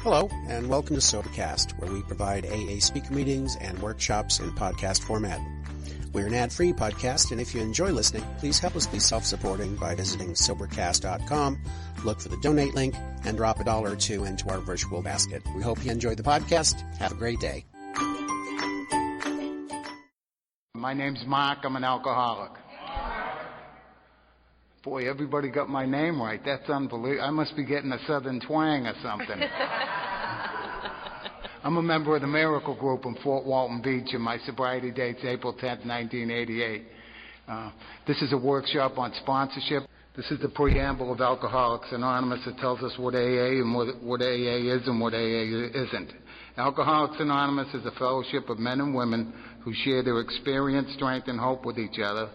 Hello, and welcome to Sobercast, where we provide AA speaker meetings and workshops in podcast format. We're an ad-free podcast, and if you enjoy listening, please help us be self-supporting by visiting Sobercast.com, look for the donate link, and drop $1 or $2 into our virtual basket. We hope you enjoy the podcast. Have a great day. My name's Mark. I'm an alcoholic. Boy, everybody got my name right. That's unbelievable. I must be getting a southern twang or something. I'm a member of the Miracle Group in Fort Walton Beach, and my sobriety date's April 10th, 1988. This is a workshop on sponsorship. This is the Preamble of Alcoholics Anonymous. It tells us what AA and what AA is and what AA isn't. Alcoholics Anonymous is a fellowship of men and women who share their experience, strength, and hope with each other,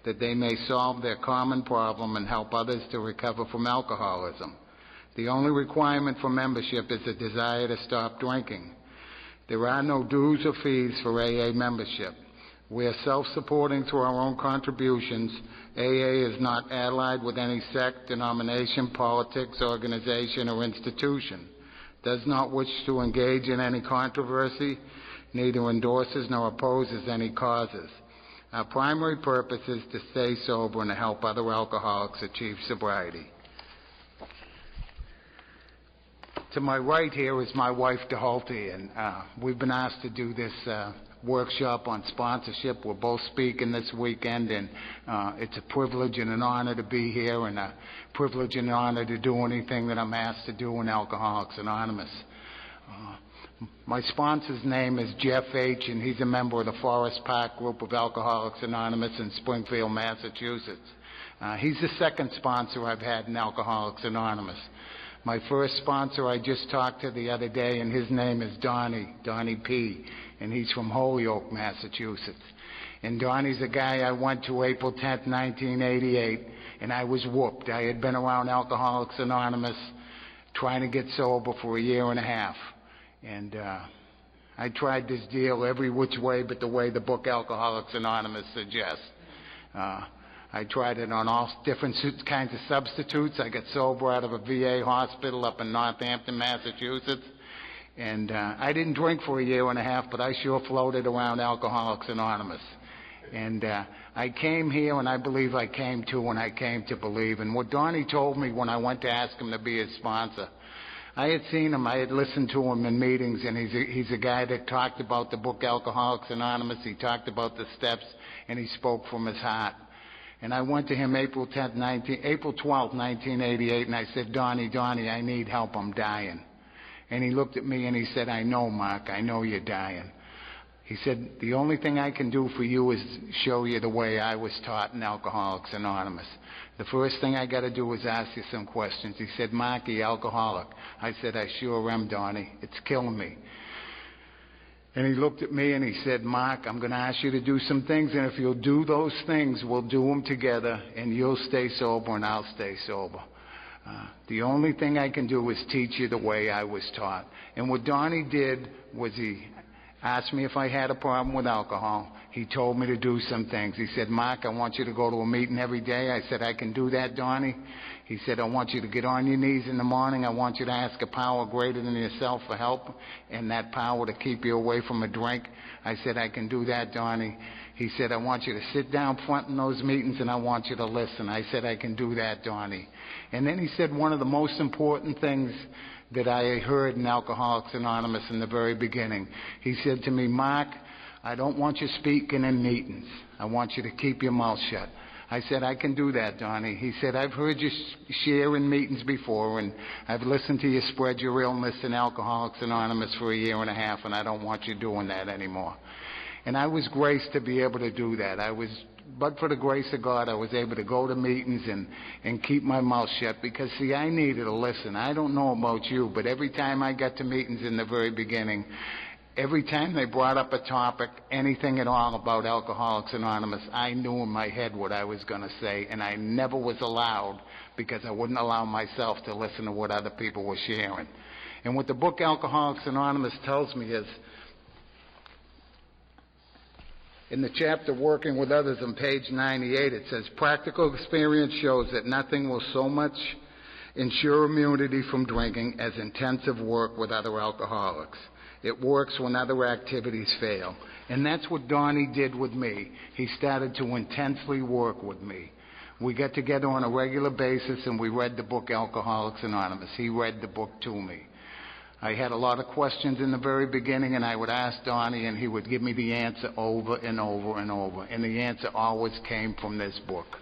that they may solve their common problem and help others to recover from alcoholism. The only requirement for membership is a desire to stop drinking. There are no dues or fees for AA membership. We are self-supporting through our own contributions. AA is not allied with any sect, denomination, politics, organization, or institution. Does not wish to engage in any controversy, neither endorses nor opposes any causes. Our primary purpose is to stay sober and to help other alcoholics achieve sobriety. To my right here is my wife, Dealy, and we've been asked to do this workshop on sponsorship. We're both speaking this weekend, and it's a privilege and an honor to be here, and a privilege and an honor to do anything that I'm asked to do in Alcoholics Anonymous. My sponsor's name is Jeff H., and he's a member of the Forest Park Group of Alcoholics Anonymous in Springfield, Massachusetts. He's the second sponsor I've had in Alcoholics Anonymous. My first sponsor I just talked to the other day, and his name is Donnie P., and he's from Holyoke, Massachusetts. And Donnie's a guy I went to April 10th, 1988, and I was whooped. I had been around Alcoholics Anonymous trying to get sober for a year and a half. And I tried this deal every which way but the way the book Alcoholics Anonymous suggests. I tried it on all different kinds of substitutes. I got sober out of a VA hospital up in Northampton, Massachusetts. And I didn't drink for a year and a half, but I sure floated around Alcoholics Anonymous. And I came here, and I believe I came to when I came to believe. And what Donnie told me when I went to ask him to be his sponsor, I had seen him, I had listened to him in meetings, and he's a guy that talked about the book Alcoholics Anonymous. He talked about the steps, and he spoke from his heart. And I went to him April 12th, 1988, and I said, Donnie, I need help, I'm dying. And he looked at me and he said, I know, Mark, I know you're dying. He said, the only thing I can do for you is show you the way I was taught in Alcoholics Anonymous. The first thing I got to do is ask you some questions. He said, Mark, are you alcoholic? I said, I sure am, Donnie. It's killing me. And he looked at me and he said, Mark, I'm going to ask you to do some things, and if you'll do those things, we'll do them together, and you'll stay sober and I'll stay sober. The only thing I can do is teach you the way I was taught. And what Donnie did was he asked me if I had a problem with alcohol. He told me to do some things. He said, Mark, I want you to go to a meeting every day. I said, I can do that, Donnie. He said, I want you to get on your knees in the morning. I want you to ask a power greater than yourself for help, and that power to keep you away from a drink. I said, I can do that, Donnie. He said, I want you to sit down front in those meetings, and I want you to listen. I said, I can do that, Donnie. And then he said one of the most important things that I heard in Alcoholics Anonymous in the very beginning. He said to me, Mark, I don't want you speaking in meetings. I want you to keep your mouth shut. I said, I can do that, Donnie. He said, I've heard you share in meetings before, and I've listened to you spread your illness in Alcoholics Anonymous for a year and a half, and I don't want you doing that anymore. And I was graced to be able to do that. But for the grace of God, I was able to go to meetings and keep my mouth shut because, see, I needed to listen. I don't know about you, but every time I got to meetings in the very beginning, every time they brought up a topic, anything at all about Alcoholics Anonymous, I knew in my head what I was going to say, and I never was allowed because I wouldn't allow myself to listen to what other people were sharing. And what the book Alcoholics Anonymous tells me is, in the chapter Working with Others on page 98, it says, practical experience shows that nothing will so much ensure immunity from drinking as intensive work with other alcoholics. It works when other activities fail. And that's what Donnie did with me. He started to intensely work with me. We got together on a regular basis and we read the book Alcoholics Anonymous. He read the book to me. I had a lot of questions in the very beginning, and I would ask Donnie, and he would give me the answer over and over and over. And the answer always came from this book.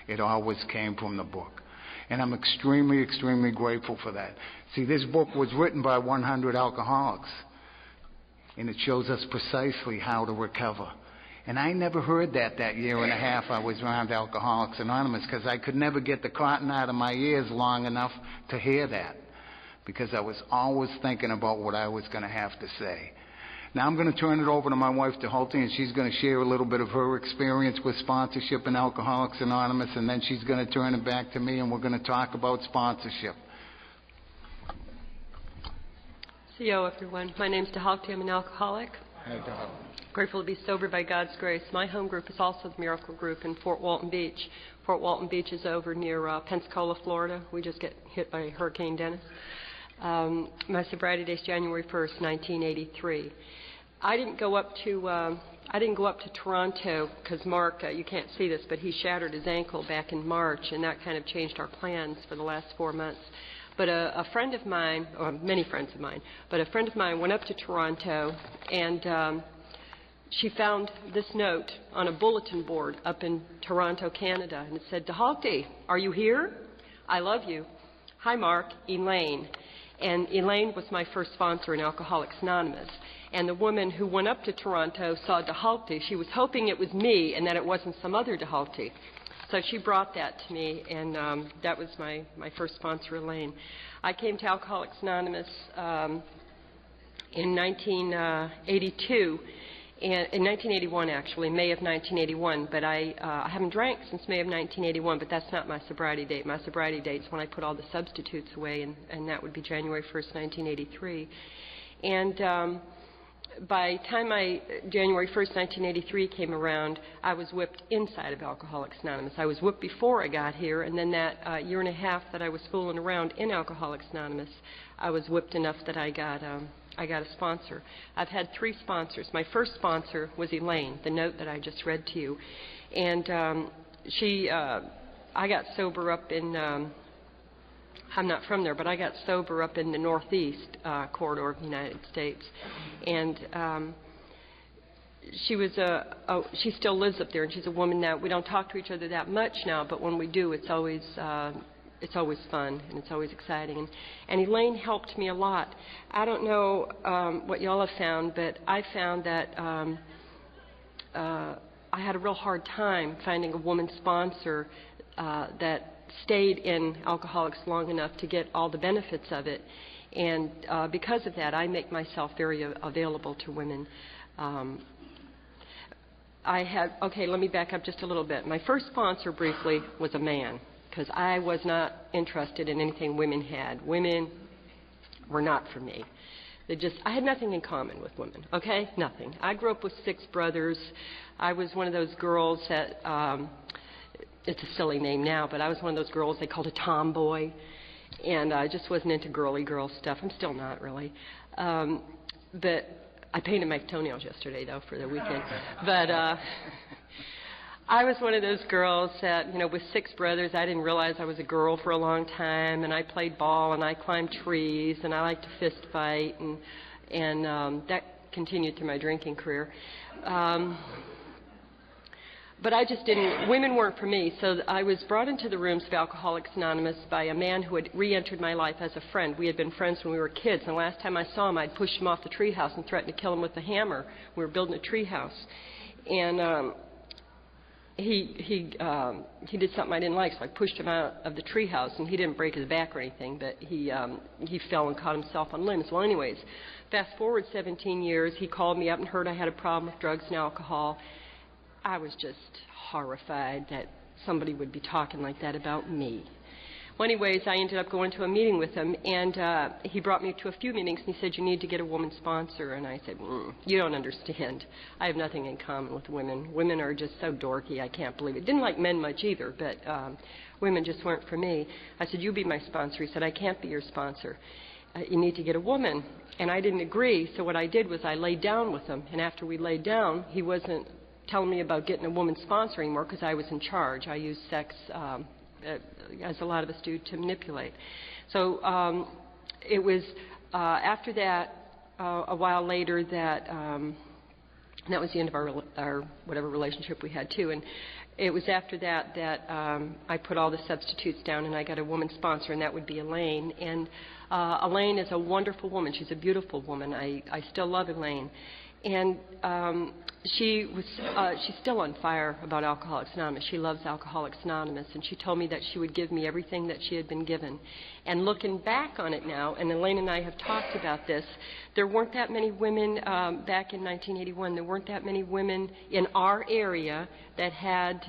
It always came from the book. And I'm extremely, extremely grateful for that. See, this book was written by 100 alcoholics, and it shows us precisely how to recover. And I never heard that year and a half I was around Alcoholics Anonymous, because I could never get the cotton out of my ears long enough to hear that, because I was always thinking about what I was going to have to say. Now I'm going to turn it over to my wife, Dealy, and she's going to share a little bit of her experience with sponsorship in Alcoholics Anonymous, and then she's going to turn it back to me, and we're going to talk about sponsorship. Hello, everyone. My name's Dealy. I'm an alcoholic. Hey, Dealy. Grateful to be sober by God's grace. My home group is also the Miracle Group in Fort Walton Beach. Fort Walton Beach is over near Pensacola, Florida. We just get hit by Hurricane Dennis. My sobriety date is January 1st, 1983. I didn't go up to Toronto because Mark, you can't see this, but he shattered his ankle back in March, and that kind of changed our plans for the last 4 months. But a friend of mine, or many friends of mine, but a friend of mine went up to Toronto, and she found this note on a bulletin board up in Toronto, Canada, and it said, "Dealy, are you here? I love you. Hi, Mark, Elaine." And Elaine was my first sponsor in Alcoholics Anonymous. And the woman who went up to Toronto saw Dealy. She was hoping it was me and that it wasn't some other Dealy. So she brought that to me, and that was my first sponsor, Elaine. I came to Alcoholics Anonymous in 1982. In 1981, actually, May of 1981, but I haven't drank since May of 1981, but that's not my sobriety date. My sobriety date is when I put all the substitutes away, and that would be January 1st, 1983. And by the time January 1st, 1983 came around, I was whipped inside of Alcoholics Anonymous. I was whipped before I got here, and then that year and a half that I was fooling around in Alcoholics Anonymous, I was whipped enough that I got a sponsor. I've had 3 sponsors. My first sponsor was Elaine, the note that I just read to you. And I got sober up in, I'm not from there, but I got sober up in the northeast corridor of the United States. And she still lives up there, and she's a woman that we don't talk to each other that much now, but when we do, it's always fun and it's always exciting. And Elaine helped me a lot. I don't know what y'all have found, but I found that I had a real hard time finding a woman sponsor that stayed in Alcoholics long enough to get all the benefits of it. And because of that, I make myself very available to women. Let me back up just a little bit. My first sponsor, briefly, was a man, because I was not interested in anything women had. Women were not for me. I had nothing in common with women, okay? Nothing. I grew up with 6 brothers. I was one of those girls that, it's a silly name now, but I was one of those girls they called a tomboy, and I just wasn't into girly girl stuff. I'm still not really. But I painted my toenails yesterday, though, for the weekend. But I was one of those girls that, with 6 brothers, I didn't realize I was a girl for a long time, and I played ball, and I climbed trees, and I liked to fist fight, and that continued through my drinking career. But I just didn't, women weren't for me, so I was brought into the rooms of Alcoholics Anonymous by a man who had re-entered my life as a friend. We had been friends when we were kids, and the last time I saw him, I'd pushed him off the treehouse and threatened to kill him with a hammer. We were building a treehouse. And he did something I didn't like, so I pushed him out of the treehouse, and he didn't break his back or anything, but he fell and caught himself on limbs. Well, anyways, fast forward 17 years, he called me up and heard I had a problem with drugs and alcohol. I was just horrified that somebody would be talking like that about me. Well, anyways, I ended up going to a meeting with him, and he brought me to a few meetings, and he said, you need to get a woman sponsor. And I said, you don't understand. I have nothing in common with women. Women are just so dorky, I can't believe it. Didn't like men much either, but women just weren't for me. I said, you be my sponsor. He said, I can't be your sponsor. You need to get a woman. And I didn't agree, so what I did was I laid down with him, and after we laid down, he wasn't telling me about getting a woman sponsor anymore because I was in charge. I used sex as a lot of us do, to manipulate. So it was after that, a while later, that was the end of our whatever relationship we had too. And it was after that that I put all the substitutes down and I got a woman sponsor, and that would be Elaine. And Elaine is a wonderful woman. She's a beautiful woman. I still love Elaine. And she's still on fire about Alcoholics Anonymous. She loves Alcoholics Anonymous, and she told me that she would give me everything that she had been given. And looking back on it now, and Elaine and I have talked about this, there weren't that many women back in 1981. There weren't that many women in our area that had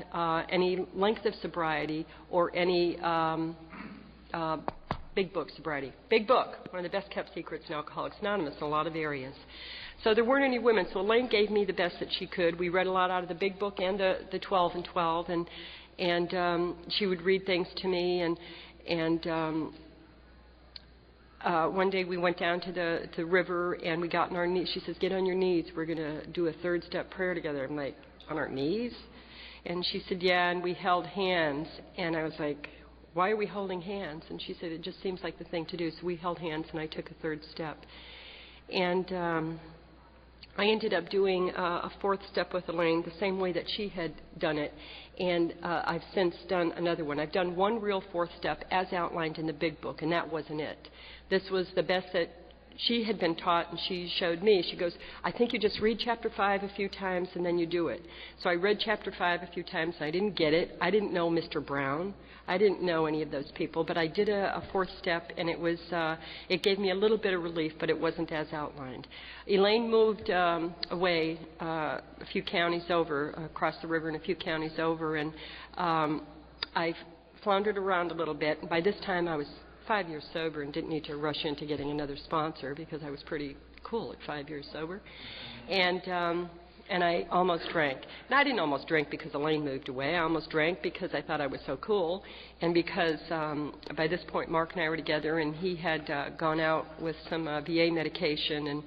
any length of sobriety or any big book sobriety. Big book, one of the best kept secrets in Alcoholics Anonymous in a lot of areas. So there weren't any women, so Elaine gave me the best that she could. We read a lot out of the big book and the 12 and 12, and she would read things to me. And one day we went down to the river, and we got on our knees. She says, get on your knees. We're going to do a third step prayer together. I'm like, on our knees? And she said, yeah, and we held hands. And I was like, why are we holding hands? And she said, it just seems like the thing to do. So we held hands, and I took a third step. And I ended up doing a fourth step with Elaine the same way that she had done it, and I've since done another one. I've done one real fourth step as outlined in the big book, and that wasn't it. This was the best that she had been taught, and she showed me. She goes, I think you just read chapter 5 a few times and then you do it. So I read chapter 5 a few times, and I didn't get it. I didn't know Mr. Brown. I didn't know any of those people, but I did a fourth step, and it gave me a little bit of relief, but it wasn't as outlined. Elaine moved away a few counties over, across the river and a few counties over, and I floundered around a little bit. And by this time, I was 5 years sober and didn't need to rush into getting another sponsor because I was pretty cool at 5 years sober. And I almost drank. And I didn't almost drink because Elaine moved away. I almost drank because I thought I was so cool, and because by this point Mark and I were together, and he had gone out with some VA medication, and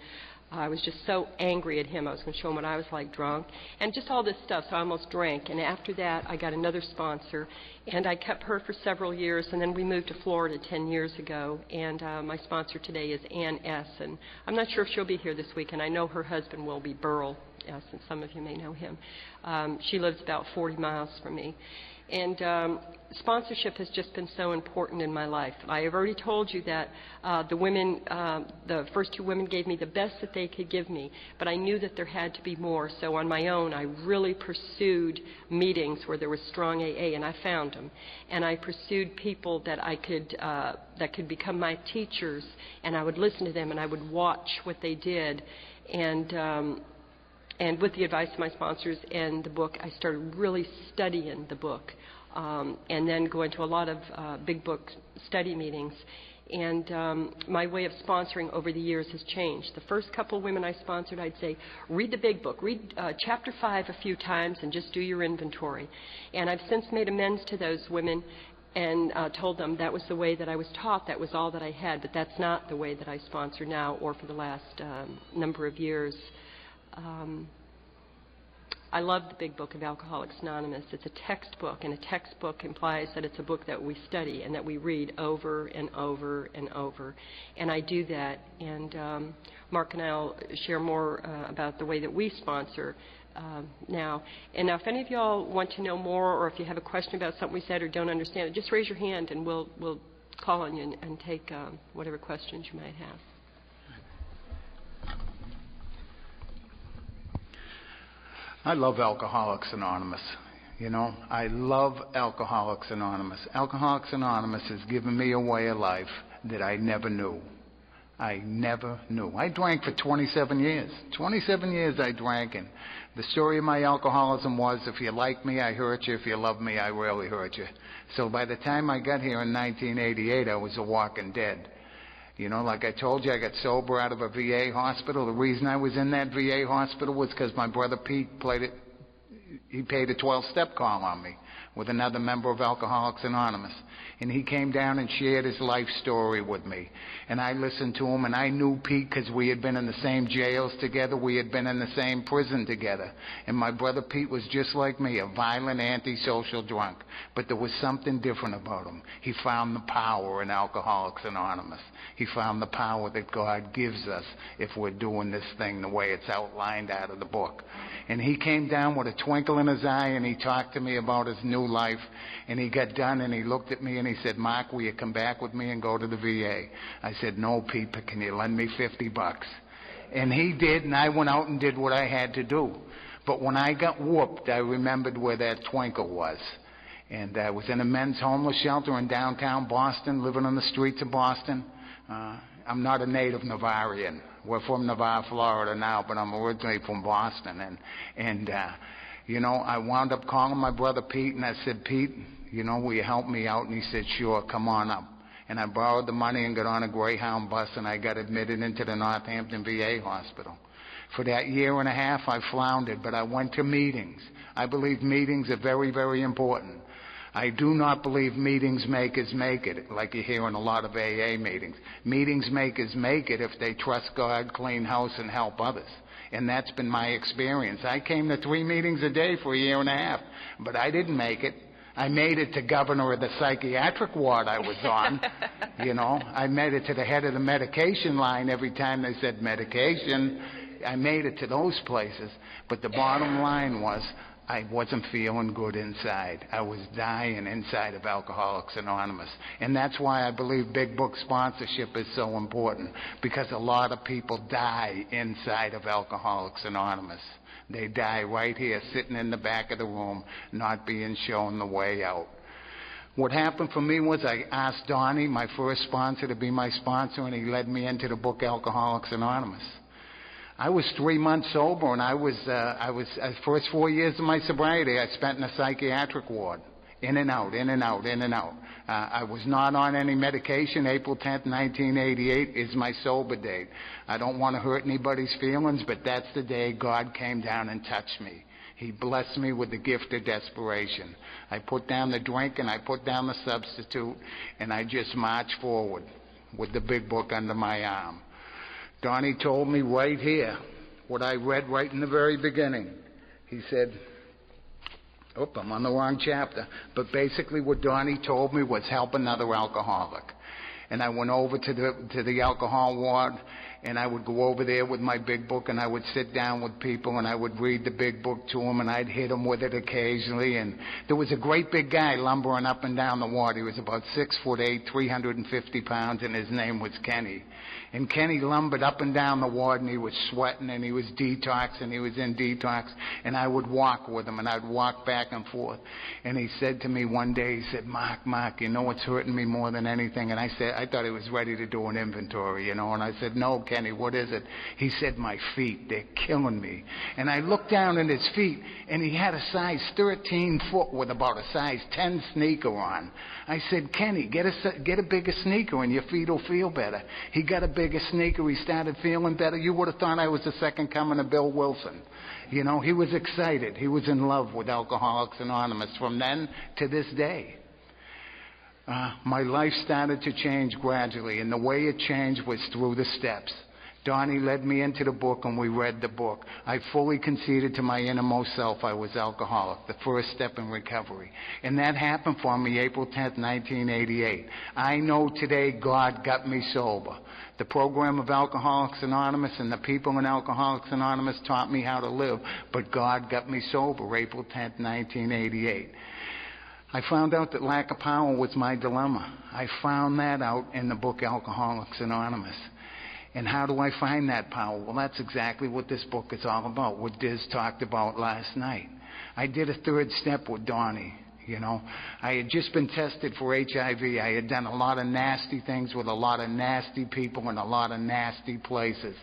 I was just so angry at him. I was going to show him what I was like drunk, and just all this stuff, so I almost drank. And after that, I got another sponsor, and I kept her for several years, and then we moved to Florida 10 years ago, and my sponsor today is Ann S., and I'm not sure if she'll be here this week, and I know her husband will be Burl, since some of you may know him. She lives about 40 miles from me. And sponsorship has just been so important in my life. I have already told you that the women, the first two women gave me the best that they could give me, but I knew that there had to be more. So on my own, I really pursued meetings where there was strong AA, and I found them. And I pursued people that I could that could become my teachers, and I would listen to them, and I would watch what they did. And with the advice of my sponsors and the book, I started really studying the book, and then going to a lot of big book study meetings. And my way of sponsoring over the years has changed. The first couple of women I sponsored, I'd say, read the big book, read chapter 5 a few times, and just do your inventory. And I've since made amends to those women and told them that was the way that I was taught, that was all that I had, but that's not the way that I sponsor now or for the last number of years. I love the big book of Alcoholics Anonymous. It's a textbook, and a textbook implies that it's a book that we study and that we read over and over and over. And I do that, and Mark and I will share more about the way that we sponsor now. And now, if any of y'all want to know more, or if you have a question about something we said or don't understand it, just raise your hand, and we'll call on you and take whatever questions you might have. I love Alcoholics Anonymous. You know, I love Alcoholics Anonymous. Alcoholics Anonymous has given me a way of life that I never knew. I never knew. I drank for 27 years. 27 years I drank, and the story of my alcoholism was, if you like me, I hurt you. If you love me, I rarely hurt you. So by the time I got here in 1988, I was a walking dead. You know, like I told you, I got sober out of a VA hospital. The reason I was in that VA hospital was because my brother Pete he paid a 12-step call on me with another member of Alcoholics Anonymous. And he came down and shared his life story with me. And I listened to him, and I knew Pete because we had been in the same jails together. We had been in the same prison together. And my brother Pete was just like me, a violent, antisocial drunk. But there was something different about him. He found the power in Alcoholics Anonymous. He found the power that God gives us if we're doing this thing the way it's outlined out of the book. And he came down with a twinkle in his eye, and he talked to me about his new life. And he got done, and he looked at me, and he said, Mark, will you come back with me and go to the VA? I said, no, Pete, but can you lend me $50? And he did, and I went out and did what I had to do. But when I got whooped, I remembered where that twinkle was. And I was in a men's homeless shelter in downtown Boston, living on the streets of Boston. I'm not a native Navarian. We're from Navarre, Florida now, but I'm originally from Boston. And you know, I wound up calling my brother Pete, and I said, Pete, you know, will you help me out? And he said, sure, come on up. And I borrowed the money and got on a Greyhound bus, and I got admitted into the Northampton VA hospital. For that year and a half, I floundered, but I went to meetings. I believe meetings are very, very important. I do not believe meetings makers make it, like you hear in a lot of AA meetings. Meetings makers make it if they trust God, clean house, and help others. And that's been my experience. I came to 3 meetings a day for a year and a half, but I didn't make it. I made it to governor of the psychiatric ward I was on. You know, I made it to the head of the medication line every time they said medication. I made it to those places. But the bottom line was, I wasn't feeling good inside. I was dying inside of Alcoholics Anonymous. And that's why I believe big book sponsorship is so important, because a lot of people die inside of Alcoholics Anonymous. They die right here, sitting in the back of the room, not being shown the way out. What happened for me was I asked Donnie, my first sponsor, to be my sponsor, and he led me into the book Alcoholics Anonymous. I was 3 months sober, and I was first 4 years of my sobriety I spent in a psychiatric ward, in and out, in and out, in and out. I was not on any medication. April 10th, 1988 is my sober date. I don't want to hurt anybody's feelings, but that's the day God came down and touched me. He blessed me with the gift of desperation. I put down the drink and I put down the substitute, and I just marched forward with the big book under my arm. Donnie told me right here what I read right in the very beginning. He said, I'm on the wrong chapter. But basically what Donnie told me was help another alcoholic. And I went over to the alcohol ward, and I would go over there with my big book, and I would sit down with people, and I would read the big book to them, and I'd hit them with it occasionally. And there was a great big guy lumbering up and down the ward. He was about 6'8", 350 pounds, and his name was Kenny. And Kenny lumbered up and down the ward, and he was sweating, and he was detoxing, he was in detox, and I would walk with him, and I'd walk back and forth. And he said to me one day, he said, Mark, you know what's hurting me more than anything? And I thought he was ready to do an inventory, you know, and I said, no, Kenny, what is it? He said, my feet, they're killing me. And I looked down at his feet, and he had a size 13 foot with about a size 10 sneaker on. I said, Kenny, get a bigger sneaker and your feet will feel better. He got a bigger sneaker, he started feeling better. You would have thought I was the second coming of Bill Wilson. You know, he was excited. He was in love with Alcoholics Anonymous from then to this day. My life started to change gradually, and the way it changed was through the steps. Donnie led me into the book, and we read the book. I fully conceded to my innermost self I was alcoholic, the first step in recovery. And that happened for me April 10th, 1988. I know today God got me sober. The program of Alcoholics Anonymous and the people in Alcoholics Anonymous taught me how to live, but God got me sober April 10th, 1988. I found out that lack of power was my dilemma. I found that out in the book Alcoholics Anonymous. And how do I find that power? Well, that's exactly what this book is all about, what Diz talked about last night. I did a third step with Donnie. You know, I had just been tested for HIV. I had done a lot of nasty things with a lot of nasty people in a lot of nasty places.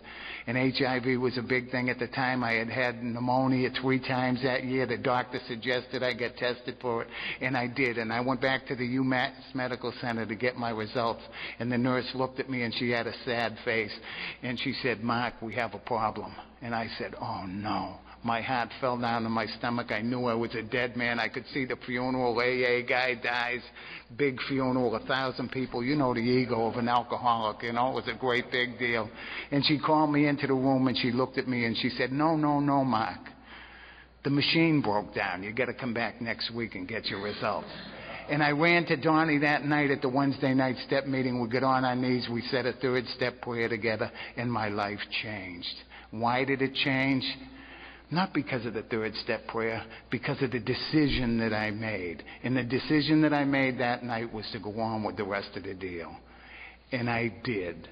And HIV was a big thing at the time. I had had pneumonia 3 times that year. The doctor suggested I get tested for it, and I did. And I went back to the UMass Medical Center to get my results. And the nurse looked at me, and she had a sad face. And she said, "Mark, we have a problem." And I said, "Oh, no." My heart fell down to my stomach. I knew I was a dead man. I could see the funeral. AA guy dies. Big funeral, 1,000 people. You know the ego of an alcoholic. You know, it was a great big deal. And she called me into the room, and she looked at me, and she said, no, Mark. The machine broke down. You got to come back next week and get your results. And I ran to Donnie that night at the Wednesday night step meeting. We got on our knees. We said a 3rd step prayer together, and my life changed. Why did it change? Not because of the 3rd step prayer, because of the decision that I made. And the decision that I made that night was to go on with the rest of the deal. And I did.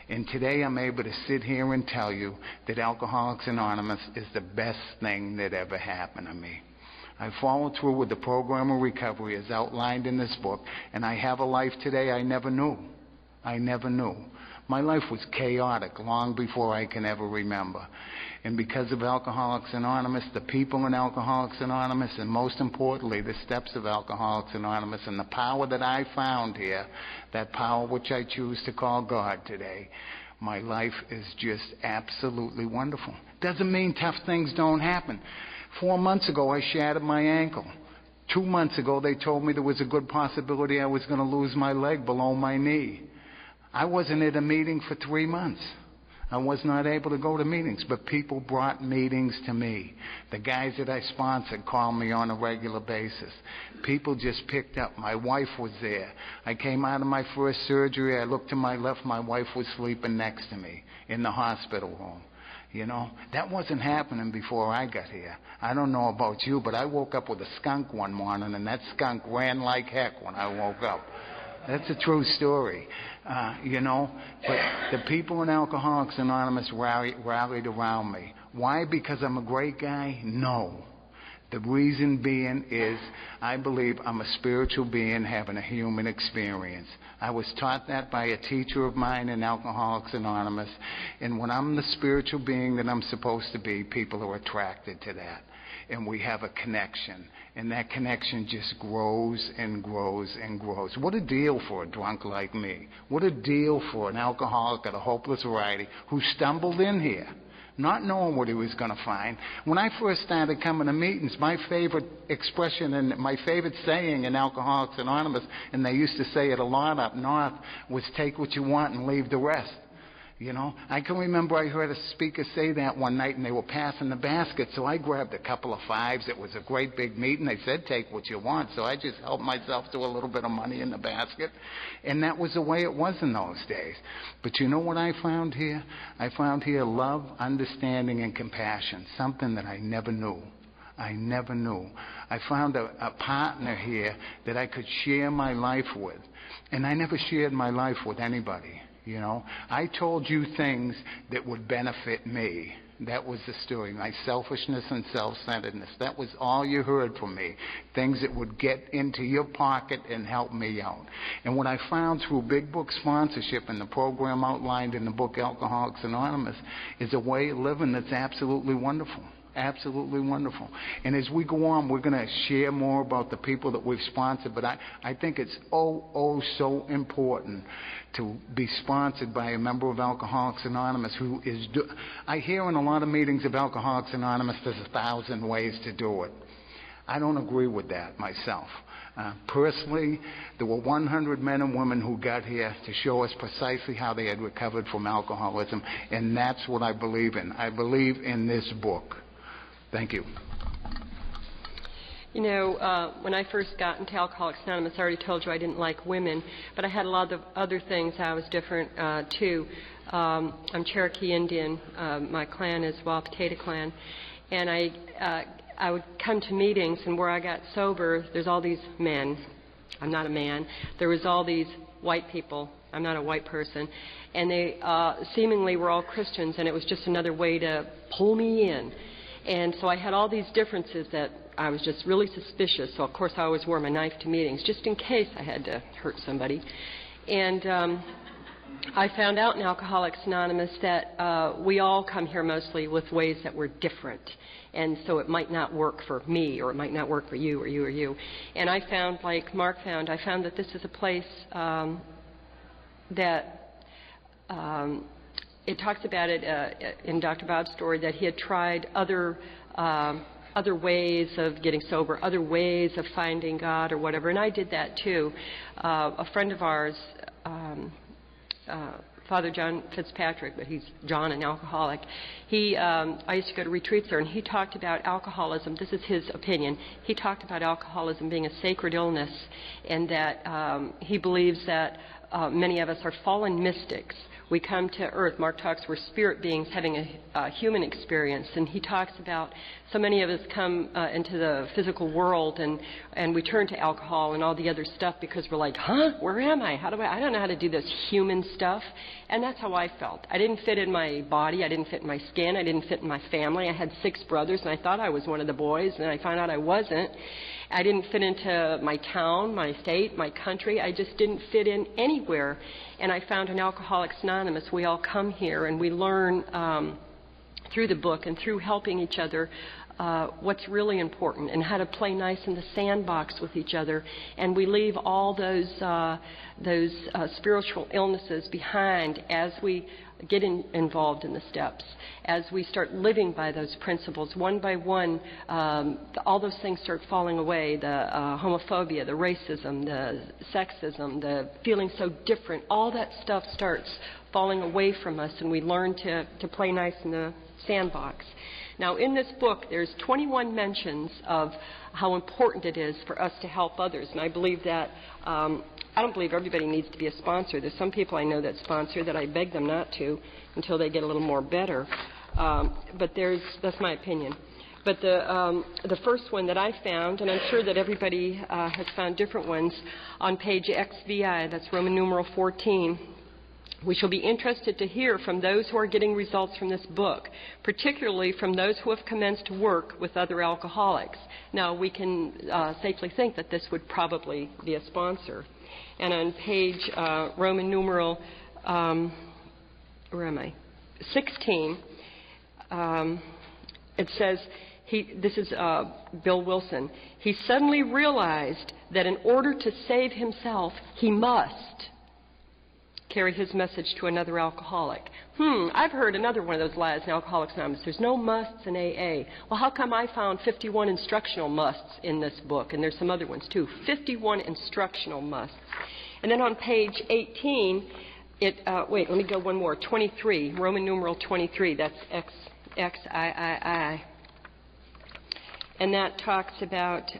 And today I'm able to sit here and tell you that Alcoholics Anonymous is the best thing that ever happened to me. I followed through with the program of recovery as outlined in this book, and I have a life today I never knew. I never knew. My life was chaotic long before I can ever remember. And because of Alcoholics Anonymous, the people in Alcoholics Anonymous, and most importantly, the steps of Alcoholics Anonymous, and the power that I found here, that power which I choose to call God today, my life is just absolutely wonderful. Doesn't mean tough things don't happen. 4 months ago, I shattered my ankle. 2 months ago, they told me there was a good possibility I was going to lose my leg below my knee. I wasn't at a meeting for 3 months. I was not able to go to meetings, but people brought meetings to me. The guys that I sponsored called me on a regular basis. People just picked up. My wife was there. I came out of my first surgery. I looked to my left. My wife was sleeping next to me in the hospital room. You know, that wasn't happening before I got here. I don't know about you, but I woke up with a skunk one morning, and that skunk ran like heck when I woke up. That's a true story, you know. But the people in Alcoholics Anonymous rallied around me. Why? Because I'm a great guy? No. The reason being is I believe I'm a spiritual being having a human experience. I was taught that by a teacher of mine in Alcoholics Anonymous. And when I'm the spiritual being that I'm supposed to be, people are attracted to that. And we have a connection. And that connection just grows and grows and grows. What a deal for a drunk like me. What a deal for an alcoholic at a hopeless variety who stumbled in here, not knowing what he was going to find. When I first started coming to meetings, my favorite expression and my favorite saying in Alcoholics Anonymous, and they used to say it a lot up north, was take what you want and leave the rest. You know, I can remember I heard a speaker say that one night, and they were passing the basket, so I grabbed a couple of fives. It was a great big meeting. They said, take what you want, so I just helped myself to a little bit of money in the basket, and that was the way it was in those days. But you know what I found here? I found here love, understanding, and compassion, something that I never knew. I never knew. I found a partner here that I could share my life with, and I never shared my life with anybody. You know, I told you things that would benefit me. That was the story. My selfishness and self-centeredness. That was all you heard from me. Things that would get into your pocket and help me out. And what I found through Big Book sponsorship and the program outlined in the book Alcoholics Anonymous is a way of living that's absolutely wonderful. Absolutely wonderful. And as we go on, we're going to share more about the people that we've sponsored. But I think it's so important to be sponsored by a member of Alcoholics Anonymous who is... I hear in a lot of meetings of Alcoholics Anonymous there's 1,000 ways to do it. I don't agree with that myself. Personally, there were 100 men and women who got here to show us precisely how they had recovered from alcoholism. And that's what I believe in. I believe in this book. Thank you. You know, when I first got into Alcoholics Anonymous, I already told you I didn't like women, but I had a lot of other things I was different too. I'm Cherokee Indian. My clan is Wapatata clan. And I would come to meetings, and where I got sober, there's all these men. I'm not a man. There was all these white people. I'm not a white person. And they seemingly were all Christians, and it was just another way to pull me in. And so I had all these differences that I was just really suspicious. So, of course, I always wore my knife to meetings, just in case I had to hurt somebody. And I found out in Alcoholics Anonymous that we all come here mostly with ways that we're different. And so it might not work for me, or it might not work for you, or you, or you. And I found, like Mark found, I found that this is a place that it talks about it in Dr. Bob's story, that he had tried other ways of getting sober, other ways of finding God or whatever, and I did that too. A friend of ours, Father John Fitzpatrick, but he's John, an alcoholic. I used to go to retreats there, and he talked about alcoholism. This is his opinion. He talked about alcoholism being a sacred illness, and that he believes that many of us are fallen mystics. We come to earth. Mark talks, we're spirit beings having a human experience, and he talks about so many of us come into the physical world, and we turn to alcohol and all the other stuff because we're like, where am I? I don't know how to do this human stuff. And that's how I felt. I didn't fit in my body. I didn't fit in my skin. I didn't fit in my family. I had 6 brothers, and I thought I was one of the boys, and I found out I wasn't. I didn't fit into my town, my state, my country. I just didn't fit in anywhere. And I found in Alcoholics Anonymous, we all come here and we learn through the book and through helping each other what's really important and how to play nice in the sandbox with each other. And we leave all those spiritual illnesses behind as we get involved in the steps, as we start living by those principles. One by one, all those things start falling away, the homophobia, the racism, the sexism, the feeling so different, all that stuff starts falling away from us, and we learn to play nice in the sandbox. Now, in this book, there's 21 mentions of how important it is for us to help others, and I believe that I don't believe everybody needs to be a sponsor. There's some people I know that sponsor that I beg them not to until they get a little more better. But that's my opinion. But the first one that I found, and I'm sure that everybody has found different ones, on page XVI, that's Roman numeral 14, we shall be interested to hear from those who are getting results from this book, particularly from those who have commenced to work with other alcoholics. Now, we can safely think that this would probably be a sponsor. And on page Roman numeral, 16, it says, this is Bill Wilson, he suddenly realized that in order to save himself, he must carry his message to another alcoholic. I've heard another one of those lies in Alcoholics Anonymous. There's no musts in AA. Well, how come I found 51 instructional musts in this book? And there's some other ones, too. 51 instructional musts. And then on page 18, let me go one more. 23, Roman numeral 23. That's XIII. And that talks about...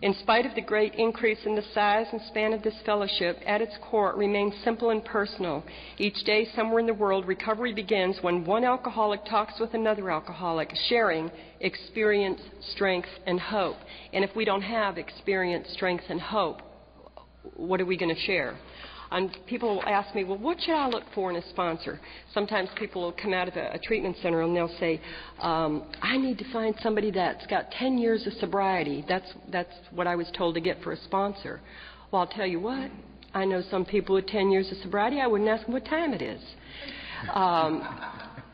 in spite of the great increase in the size and span of this fellowship, at its core it remains simple and personal. Each day somewhere in the world, recovery begins when one alcoholic talks with another alcoholic, sharing experience, strength, and hope. And if we don't have experience, strength, and hope, what are we going to share? And people will ask me, well, what should I look for in a sponsor? Sometimes people will come out of a treatment center and they'll say, I need to find somebody that's got 10 years of sobriety. That's what I was told to get for a sponsor. Well, I'll tell you what, I know some people with 10 years of sobriety, I wouldn't ask them what time it is.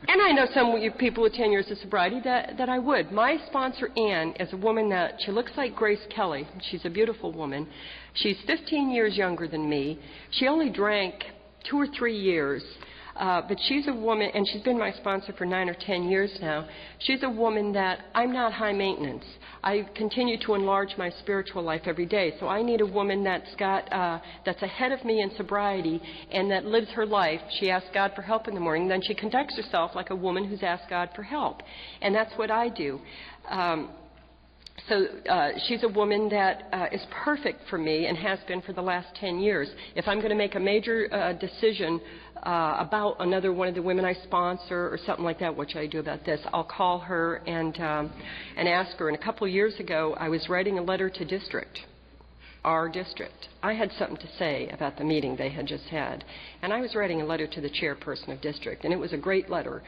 And I know some people with 10 years of sobriety that I would. My sponsor, Ann, is a woman that, she looks like Grace Kelly. She's a beautiful woman. She's 15 years younger than me. She only drank 2 or 3 years. But she's a woman, and she's been my sponsor for 9 or 10 years now. She's a woman that I'm not high maintenance. I continue to enlarge my spiritual life every day. So I need a woman that's ahead of me in sobriety and that lives her life. She asks God for help in the morning. Then she conducts herself like a woman who's asked God for help. And that's what I do. So she's a woman that is perfect for me and has been for the last 10 years. If I'm going to make a major decision about another one of the women I sponsor or something like that, what should I do about this? I'll call her and ask her. And a couple of years ago, I was writing a letter to district. our district. I had something to say about the meeting they had just had. And I was writing a letter to the chairperson of district, and it was a great letter.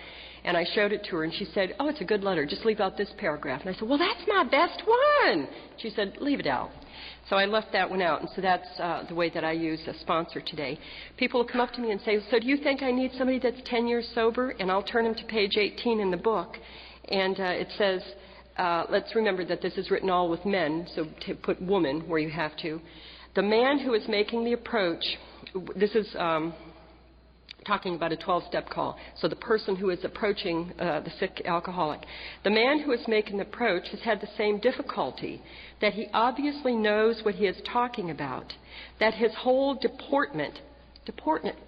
And I showed it to her, and she said, "Oh, it's a good letter. Just leave out this paragraph." And I said, "Well, that's my best one." She said, "Leave it out." So I left that one out, and so that's the way that I use a sponsor today. People will come up to me and say, "So do you think I need somebody that's 10 years sober?" And I'll turn them to page 18 in the book, and it says, let's remember that this is written all with men, so to put woman where you have to. The man who is making the approach, this is talking about a 12-step call, so the person who is approaching the sick alcoholic. The man who is making the approach has had the same difficulty, that he obviously knows what he is talking about, that his whole deportment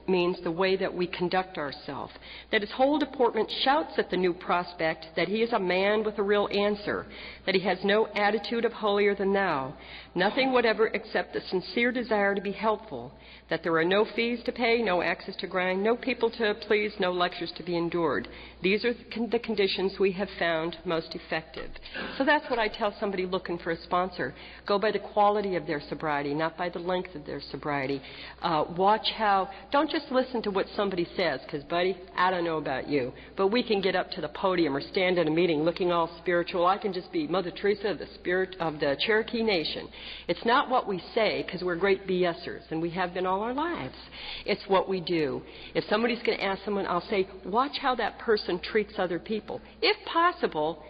means the way that we conduct ourselves, that his whole deportment shouts at the new prospect that he is a man with a real answer, that he has no attitude of holier than thou, nothing whatever except the sincere desire to be helpful, that there are no fees to pay, no axes to grind, no people to please, no lectures to be endured. These are the conditions we have found most effective. So that's what I tell somebody looking for a sponsor. Go by the quality of their sobriety, not by the length of their sobriety. Watch how, don't just listen to what somebody says, because, buddy, I don't know about you, but we can get up to the podium or stand at a meeting looking all spiritual. I can just be Mother Teresa of the spirit of the Cherokee Nation. It's not what we say, because we're great BSers, and we have been all our lives. It's what we do. If somebody's going to ask someone, I'll say, watch how that person treats other people. If possible,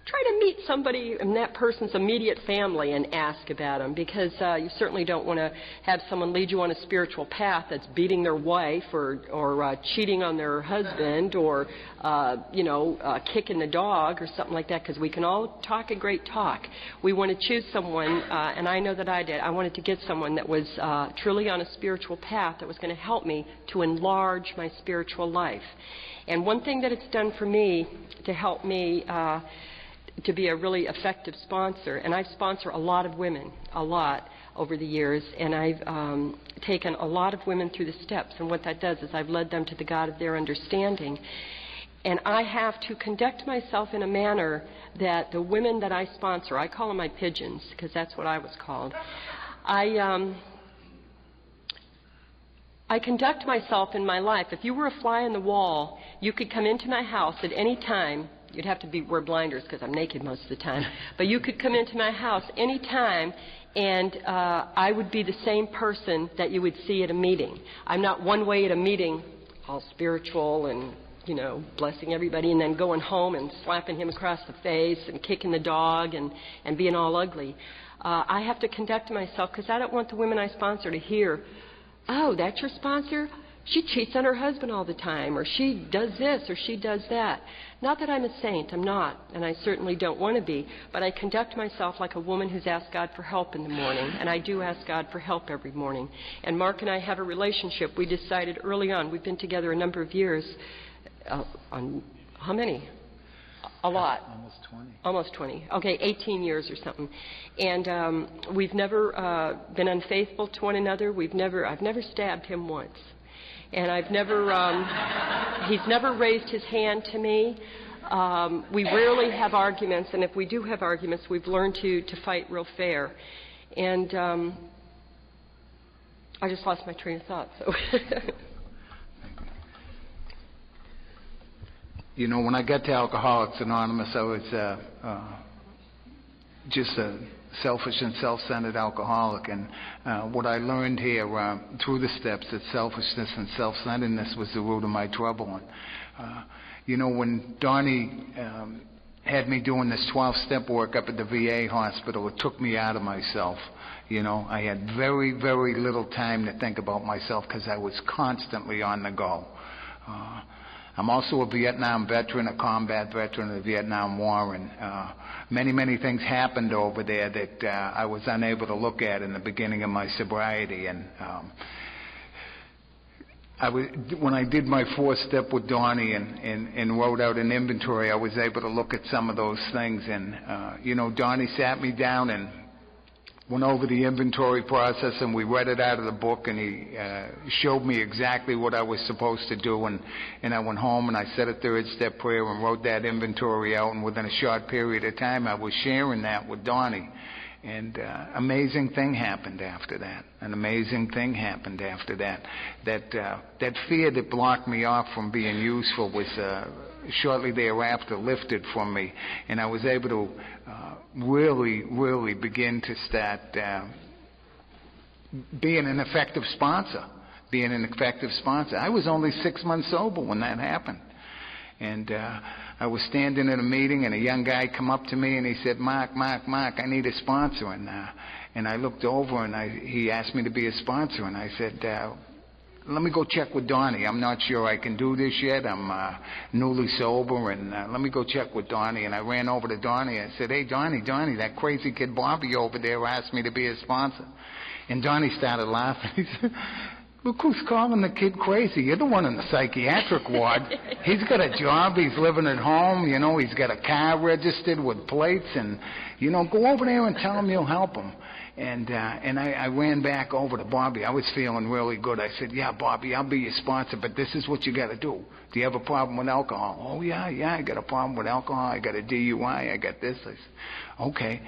try to meet somebody in that person's immediate family and ask about them, because you certainly don't want to have someone lead you on a spiritual path that's beating their wife or cheating on their husband or, kicking the dog or something like that, because we can all talk a great talk. We want to choose someone, and I know that I did. I wanted to get someone that was truly on a spiritual path that was going to help me to enlarge my spiritual life. And one thing that it's done for me to help me to be a really effective sponsor, and I sponsor a lot of women, a lot, over the years, and I've taken a lot of women through the steps, and what that does is I've led them to the God of their understanding. And I have to conduct myself in a manner that the women that I sponsor, I call them my pigeons, because that's what I was called, I conduct myself in my life. If you were a fly on the wall, you could come into my house at any time. You'd have to wear blinders because I'm naked most of the time. But you could come into my house any time, and I would be the same person that you would see at a meeting. I'm not one way at a meeting, all spiritual and, blessing everybody, and then going home and slapping him across the face and kicking the dog and being all ugly. I have to conduct myself because I don't want the women I sponsor to hear, "Oh, that's your sponsor? She cheats on her husband all the time," or "She does this," or "She does that." Not that I'm a saint, I'm not, and I certainly don't want to be, but I conduct myself like a woman who's asked God for help in the morning, and I do ask God for help every morning. And Mark and I have a relationship. We decided early on, we've been together a number of years, on how many? A lot. Almost 20. Almost 20. Okay, 18 years or something. And we've never been unfaithful to one another. I've never stabbed him once. And I've never, he's never raised his hand to me. We rarely have arguments, and if we do have arguments, we've learned to fight real fair. And I just lost my train of thought, so. When I got to Alcoholics Anonymous, I was just a selfish and self-centered alcoholic. And what I learned here through the steps, that selfishness and self-centeredness was the root of my trouble. And, when Donnie had me doing this 12-step work up at the VA hospital, it took me out of myself. I had very, very little time to think about myself because I was constantly on the go. I'm also a Vietnam veteran, a combat veteran of the Vietnam War, and many, many things happened over there that I was unable to look at in the beginning of my sobriety. And when I did my 4-step with Donnie and wrote out an inventory, I was able to look at some of those things. And, Donnie sat me down and went over the inventory process, and we read it out of the book, and he showed me exactly what I was supposed to do. And I went home and I said a 3rd-step prayer and wrote that inventory out, and within a short period of time I was sharing that with Donnie. And amazing thing happened after that. An amazing thing happened after that. That fear that blocked me off from being useful was shortly thereafter lifted from me, and I was able to really begin to start being an effective sponsor. I was only 6 months sober when that happened. And I was standing at a meeting, and a young guy come up to me, and he said, Mark, I need a sponsor. And I looked over, and he asked me to be a sponsor. And I said, let me go check with Donnie. I'm not sure I can do this yet. I'm newly sober, and let me go check with Donnie. And I ran over to Donnie. I said, hey, Donnie, that crazy kid Bobby over there asked me to be a sponsor. And Donnie started laughing. He said, look who's calling the kid crazy. You're the one in the psychiatric ward. He's got a job. He's living at home. You know, he's got a car registered with plates. And, you know, go over there and tell him you'll help him. And I ran back over to Bobby. I was feeling really good. I said, yeah, Bobby, I'll be your sponsor, but this is what you got to do. Do you have a problem with alcohol? Oh, yeah, I got a problem with alcohol. I got a DUI. I got this. I said, okay.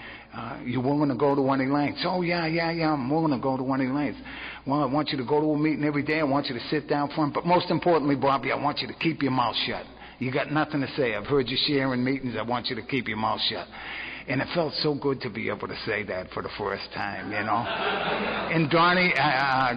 You willing to go to any lengths? Oh, yeah, I'm willing to go to any lengths. Well, I want you to go to a meeting every day. I want you to sit down front. But most importantly, Bobby, I want you to keep your mouth shut. You got nothing to say. I've heard you share in meetings. I want you to keep your mouth shut. And it felt so good to be able to say that for the first time, you know. And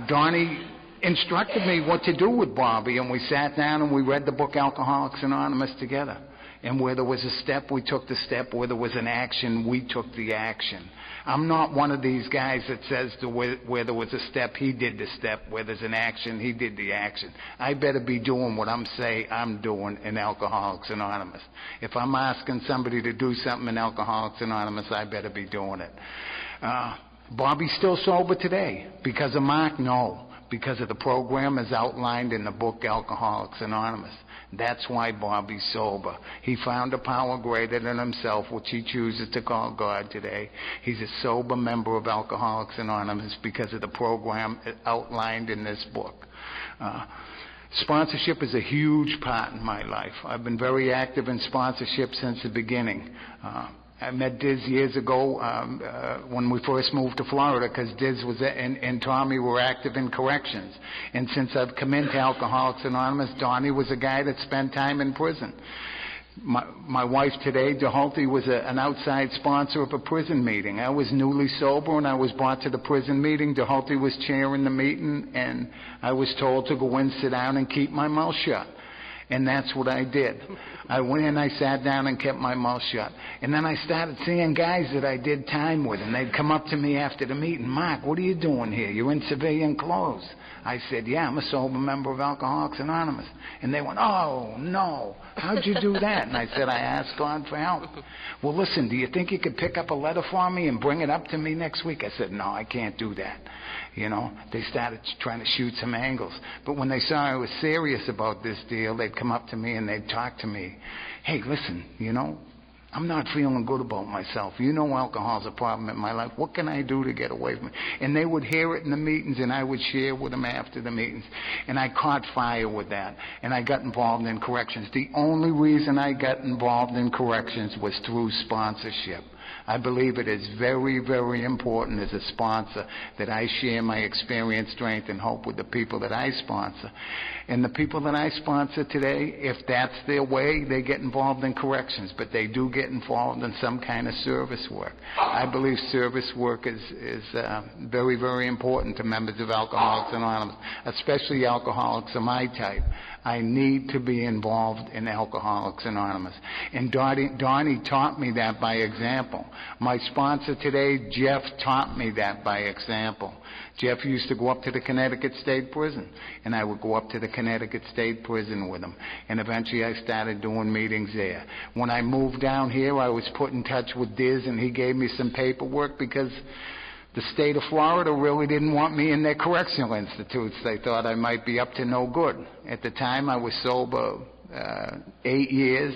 Donnie instructed me what to do with Bobby, and we sat down and we read the book Alcoholics Anonymous together. And where there was a step, we took the step. Where there was an action, we took the action. I'm not one of these guys that says where there was a step, he did the step. Where there's an action, he did the action. I better be doing what I'm doing in Alcoholics Anonymous. If I'm asking somebody to do something in Alcoholics Anonymous, I better be doing it. Bobby's still sober today. Because of Mark? No. Because of the program as outlined in the book Alcoholics Anonymous. That's why Bobby's sober. He found a power greater than himself, which he chooses to call God today. He's a sober member of Alcoholics Anonymous because of the program outlined in this book. Sponsorship is a huge part in my life. I've been very active in sponsorship since the beginning. I met Diz years ago when we first moved to Florida, because Diz and Tommy were active in corrections. And since I've come into Alcoholics Anonymous, Donnie was a guy that spent time in prison. My wife today, DeHulty, was an outside sponsor of a prison meeting. I was newly sober and I was brought to the prison meeting. DeHulty was chairing the meeting, and I was told to go in, sit down, and keep my mouth shut. And that's what I did. I went in, I sat down and kept my mouth shut. And then I started seeing guys that I did time with, and they'd come up to me after the meeting. Mark, what are you doing here? You're in civilian clothes. I said, yeah, I'm a sober member of Alcoholics Anonymous. And they went, oh, no. How'd you do that? And I said, I asked God for help. Well, listen, do you think you could pick up a letter for me and bring it up to me next week? I said, no, I can't do that. You know, they started trying to shoot some angles. But when they saw I was serious about this deal, they'd come up to me and they'd talk to me. Hey, listen, you know, I'm not feeling good about myself. You know alcohol's a problem in my life. What can I do to get away from it? And they would hear it in the meetings, and I would share with them after the meetings. And I caught fire with that, and I got involved in corrections. The only reason I got involved in corrections was through sponsorship. I believe it is very, very important as a sponsor that I share my experience, strength, and hope with the people that I sponsor. And the people that I sponsor today, if that's their way, they get involved in corrections, but they do get involved in some kind of service work. I believe service work is very, very important to members of Alcoholics Anonymous, especially alcoholics of my type. I need to be involved in Alcoholics Anonymous. And Donnie taught me that by example. My sponsor today, Jeff, taught me that by example. Jeff used to go up to the Connecticut State Prison, and I would go up to the Connecticut State Prison with him. And eventually I started doing meetings there. When I moved down here, I was put in touch with Diz, and he gave me some paperwork because the state of Florida really didn't want me in their correctional institutes. They thought I might be up to no good. At the time, I was sober 8 years.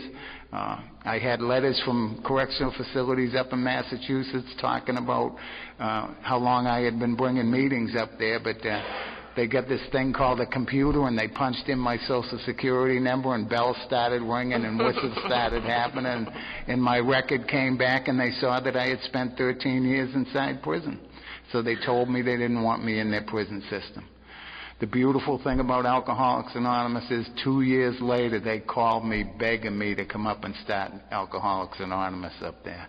I had letters from correctional facilities up in Massachusetts talking about how long I had been bringing meetings up there, but They got this thing called a computer, and they punched in my Social Security number, and bells started ringing, and whistles started happening, and my record came back, and they saw that I had spent 13 years inside prison. So they told me they didn't want me in their prison system. The beautiful thing about Alcoholics Anonymous is 2 years later, they called me begging me to come up and start Alcoholics Anonymous up there.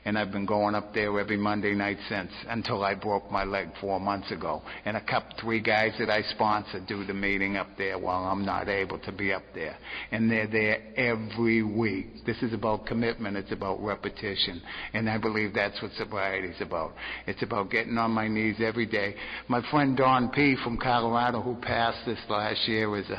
And I've been going up there every Monday night since, until I broke my leg 4 months ago. And 3 guys that I sponsor do the meeting up there while I'm not able to be up there. And they're there every week. This is about commitment. It's about repetition. And I believe that's what sobriety is about. It's about getting on my knees every day. My friend Don P. from Colorado, who passed this last year, is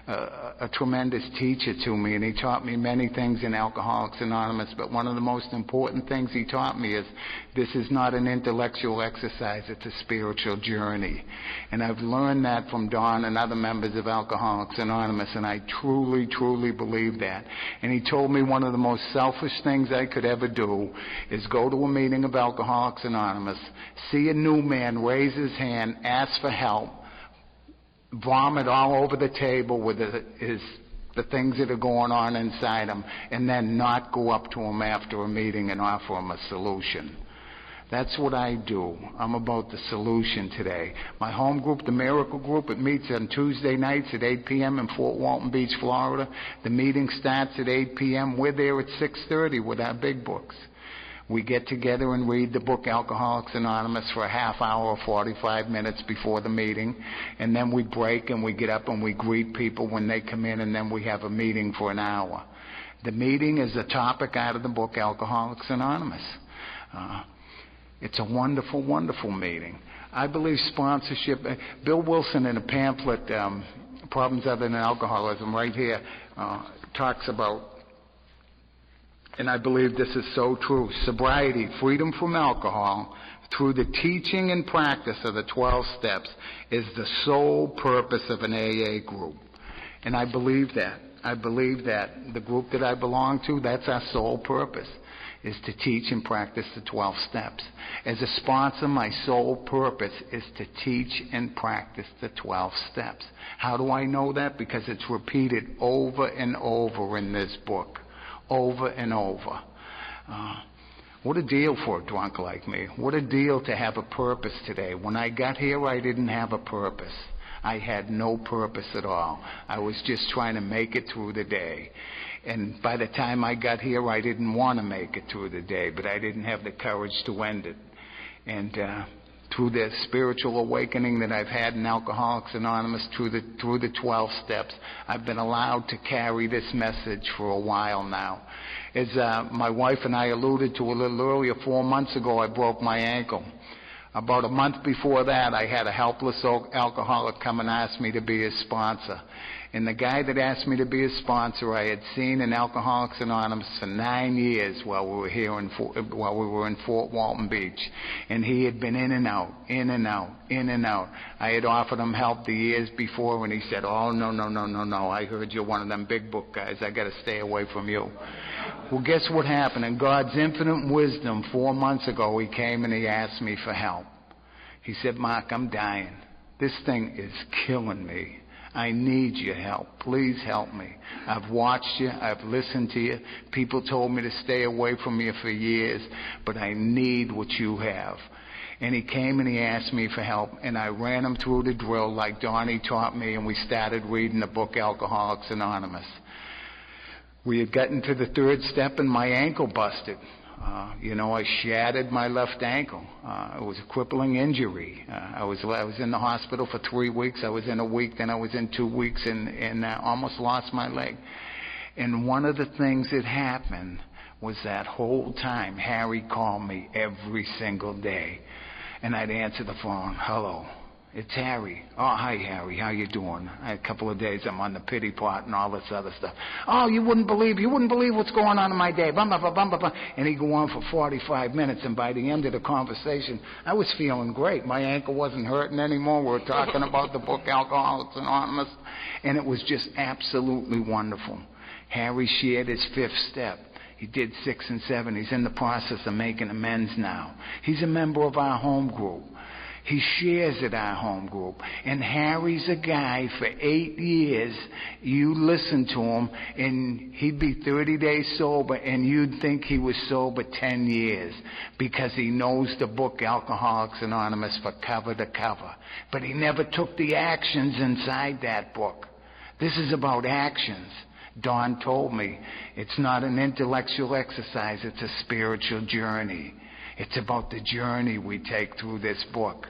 a tremendous teacher to me. And he taught me many things in Alcoholics Anonymous. But one of the most important things he taught me is this is not an intellectual exercise, it's a spiritual journey. And I've learned that from Don and other members of Alcoholics Anonymous, and I truly, truly believe that. And he told me one of the most selfish things I could ever do is go to a meeting of Alcoholics Anonymous, see a new man raise his hand, ask for help, vomit all over the table with the things that are going on inside him, and then not go up to him after a meeting and offer him a solution. That's what I do. I'm about the solution today. My home group, the Miracle Group, it meets on Tuesday nights at 8 p.m. in Fort Walton Beach, Florida. The meeting starts at 8 p.m. We're there at 6:30 with our big books. We get together and read the book Alcoholics Anonymous for a half hour or 45 minutes before the meeting, and then we break and we get up and we greet people when they come in, and then we have a meeting for an hour. The meeting is a topic out of the book Alcoholics Anonymous. It's a wonderful, wonderful meeting. I believe sponsorship. Bill Wilson in a pamphlet, Problems Other Than Alcoholism, right here, talks about, and I believe this is so true, sobriety, freedom from alcohol, through the teaching and practice of the 12 steps, is the sole purpose of an AA group. And I believe that. I believe that the group that I belong to, that's our sole purpose, is to teach and practice the 12 steps. As a sponsor, my sole purpose is to teach and practice the 12 steps. How do I know that? Because it's repeated over and over in this book. Over and over. What a deal for a drunk like me. What a deal to have a purpose today. When I got here, I didn't have a purpose. I had no purpose at all. I was just trying to make it through the day. And by the time I got here, I didn't want to make it through the day, but I didn't have the courage to end it. And through the spiritual awakening that I've had in Alcoholics Anonymous, through the 12 steps, I've been allowed to carry this message for a while now. As my wife and I alluded to a little earlier, 4 months ago, I broke my ankle. About a month before that, I had a helpless alcoholic come and ask me to be his sponsor. And the guy that asked me to be his sponsor, I had seen in Alcoholics Anonymous for 9 years while we were in Fort Walton Beach. And he had been in and out, in and out, in and out. I had offered him help the years before, and he said, "Oh, no. I heard you're one of them big book guys. I got to stay away from you." Well, guess what happened? In God's infinite wisdom, 4 months ago, he came and he asked me for help. He said, "Mark, I'm dying. This thing is killing me. I need your help. Please help me. I've watched you. I've listened to you. People told me to stay away from you for years, but I need what you have." And he came and he asked me for help, and I ran him through the drill like Donnie taught me, and we started reading the book Alcoholics Anonymous. We had gotten to the 3rd step, and my ankle busted. I shattered my left ankle. It was a crippling injury. I was in the hospital for 3 weeks. I was in a week, then I was in 2 weeks, and almost lost my leg. And one of the things that happened was that whole time, Harry called me every single day. And I'd answer the phone, "Hello, it's Harry." "Oh, hi, Harry. How you doing?" A couple of days I'm on the pity pot and all this other stuff. "Oh, you wouldn't believe what's going on in my day." Bum, bum, bum, bum, bum. And he'd go on for 45 minutes, and by the end of the conversation, I was feeling great. My ankle wasn't hurting anymore. We were talking about the book Alcoholics Anonymous, and it was just absolutely wonderful. Harry shared his 5th step. He did 6 and 7. He's in the process of making amends now. He's a member of our home group. He shares at our home group. And Harry's a guy for 8 years. You listen to him, and he'd be 30 days sober, and you'd think he was sober 10 years because he knows the book Alcoholics Anonymous for cover to cover. But he never took the actions inside that book. This is about actions. Don told me it's not an intellectual exercise, it's a spiritual journey. It's about the journey we take through this book.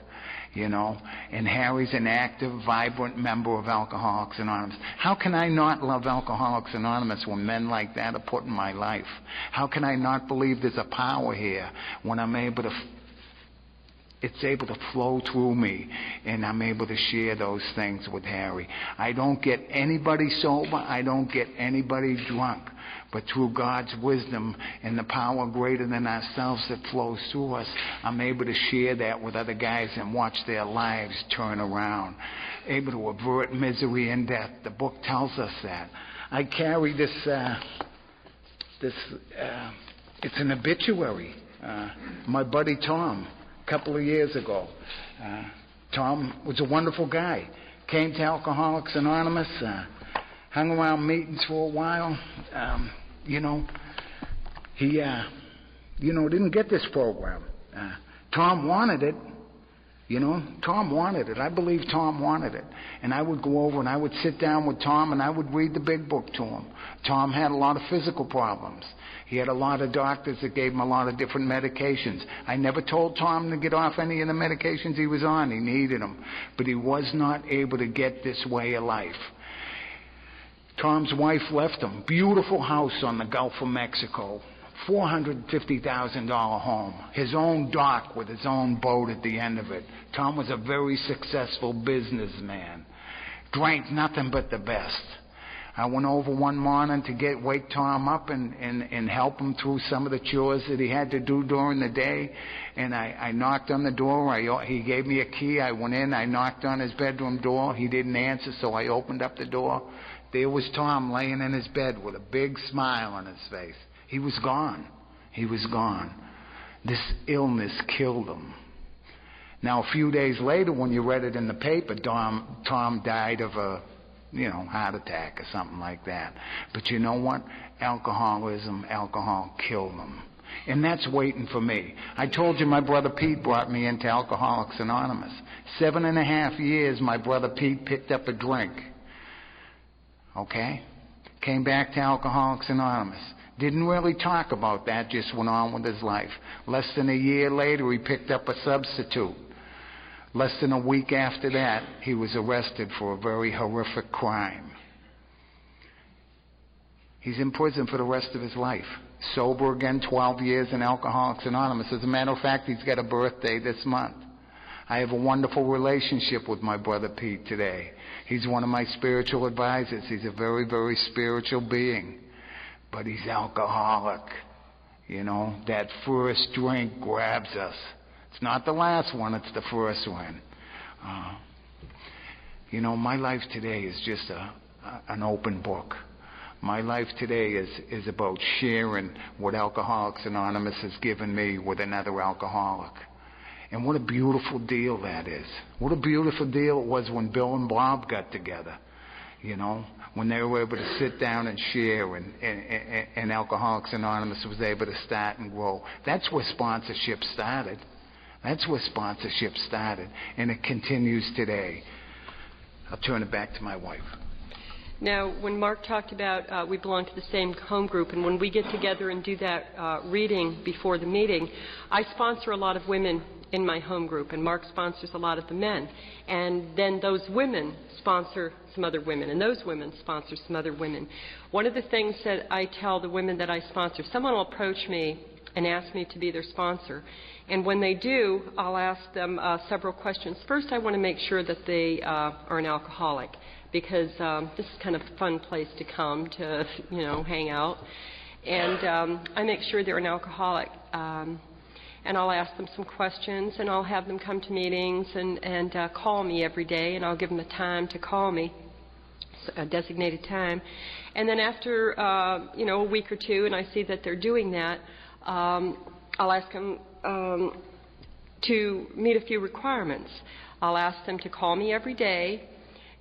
You know, and Harry's an active, vibrant member of Alcoholics Anonymous. How can I not love Alcoholics Anonymous when men like that are put in my life? How can I not believe there's a power here when I'm able to, it's able to flow through me, and I'm able to share those things with Harry. I don't get anybody sober, I don't get anybody drunk. But through God's wisdom and the power greater than ourselves that flows through us, I'm able to share that with other guys and watch their lives turn around. Able to avert misery and death. The book tells us that. I carry this, it's an obituary. My buddy Tom, a couple of years ago. Tom was a wonderful guy. Came to Alcoholics Anonymous, hung around meetings for a while. He didn't get this program. Tom wanted it. Tom wanted it. I believe Tom wanted it. And I would go over and I would sit down with Tom and I would read the big book to him. Tom had a lot of physical problems. He had a lot of doctors that gave him a lot of different medications. I never told Tom to get off any of the medications he was on. He needed them. But he was not able to get this way of life. Tom's wife left him. Beautiful house on the Gulf of Mexico. $450,000 home. His own dock with his own boat at the end of it. Tom was a very successful businessman. Drank nothing but the best. I went over one morning to wake Tom up and help him through some of the chores that he had to do during the day. And I knocked on the door. He gave me a key. I went in. I knocked on his bedroom door. He didn't answer, so I opened up the door. There was Tom laying in his bed with a big smile on his face. He was gone. He was gone. This illness killed him. Now, a few days later, when you read it in the paper, Tom died of a, heart attack or something like that. But you know what? Alcohol killed him. And that's waiting for me. I told you my brother Pete brought me into Alcoholics Anonymous. 7.5 years, my brother Pete picked up a drink. Okay? Came back to Alcoholics Anonymous. Didn't really talk about that, just went on with his life. Less than a year later, he picked up a substitute. Less than a week after that, he was arrested for a very horrific crime. He's in prison for the rest of his life. Sober again, 12 years in Alcoholics Anonymous. As a matter of fact, he's got a birthday this month. I have a wonderful relationship with my brother Pete today. He's one of my spiritual advisors. He's a very, very spiritual being. But he's alcoholic. That first drink grabs us. It's not the last one, it's the first one. My life today is just an open book. My life today is about sharing what Alcoholics Anonymous has given me with another alcoholic. And what a beautiful deal that is. What a beautiful deal it was when Bill and Bob got together. When they were able to sit down and share and Alcoholics Anonymous was able to start and grow. That's where sponsorship started. That's where sponsorship started. And it continues today. I'll turn it back to my wife. Now, when Mark talked about we belong to the same home group, and when we get together and do that reading before the meeting, I sponsor a lot of women in my home group, and Mark sponsors a lot of the men. And then those women sponsor some other women, and those women sponsor some other women. One of the things that I tell the women that I sponsor, someone will approach me and ask me to be their sponsor. And when they do, I'll ask them several questions. First, I want to make sure that they are an alcoholic, because this is kind of a fun place to come to, hang out. And I make sure they're an alcoholic. And I'll ask them some questions, and I'll have them come to meetings and call me every day, and I'll give them a time to call me, a designated time. And then after, a week or two, and I see that they're doing that, I'll ask them to meet a few requirements. I'll ask them to call me every day.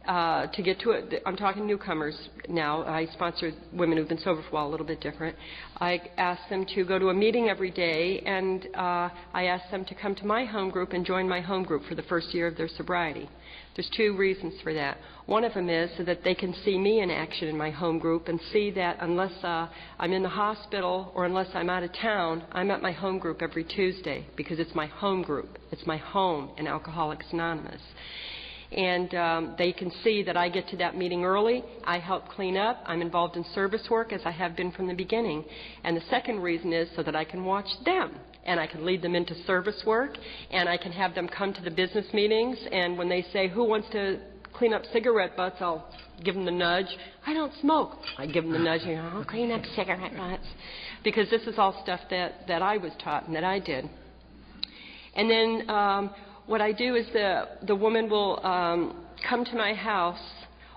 To get to it, I'm talking newcomers now. I sponsor women who've been sober for a while, a little bit different. I ask them to go to a meeting every day, and I ask them to come to my home group and join my home group for the first year of their sobriety. There's two reasons for that. One of them is so that they can see me in action in my home group and see that unless I'm in the hospital or unless I'm out of town, I'm at my home group every Tuesday because it's my home group. It's my home in Alcoholics Anonymous. And they can see that I get to that meeting early, I help clean up, I'm involved in service work as I have been from the beginning. And the second reason is so that I can watch them, and I can lead them into service work, and I can have them come to the business meetings, and when they say, who wants to clean up cigarette butts, I'll give them the nudge. I don't smoke. I give them the nudge, and I'll clean up cigarette butts. Because this is all stuff that I was taught and that I did. And then what I do is the woman will come to my house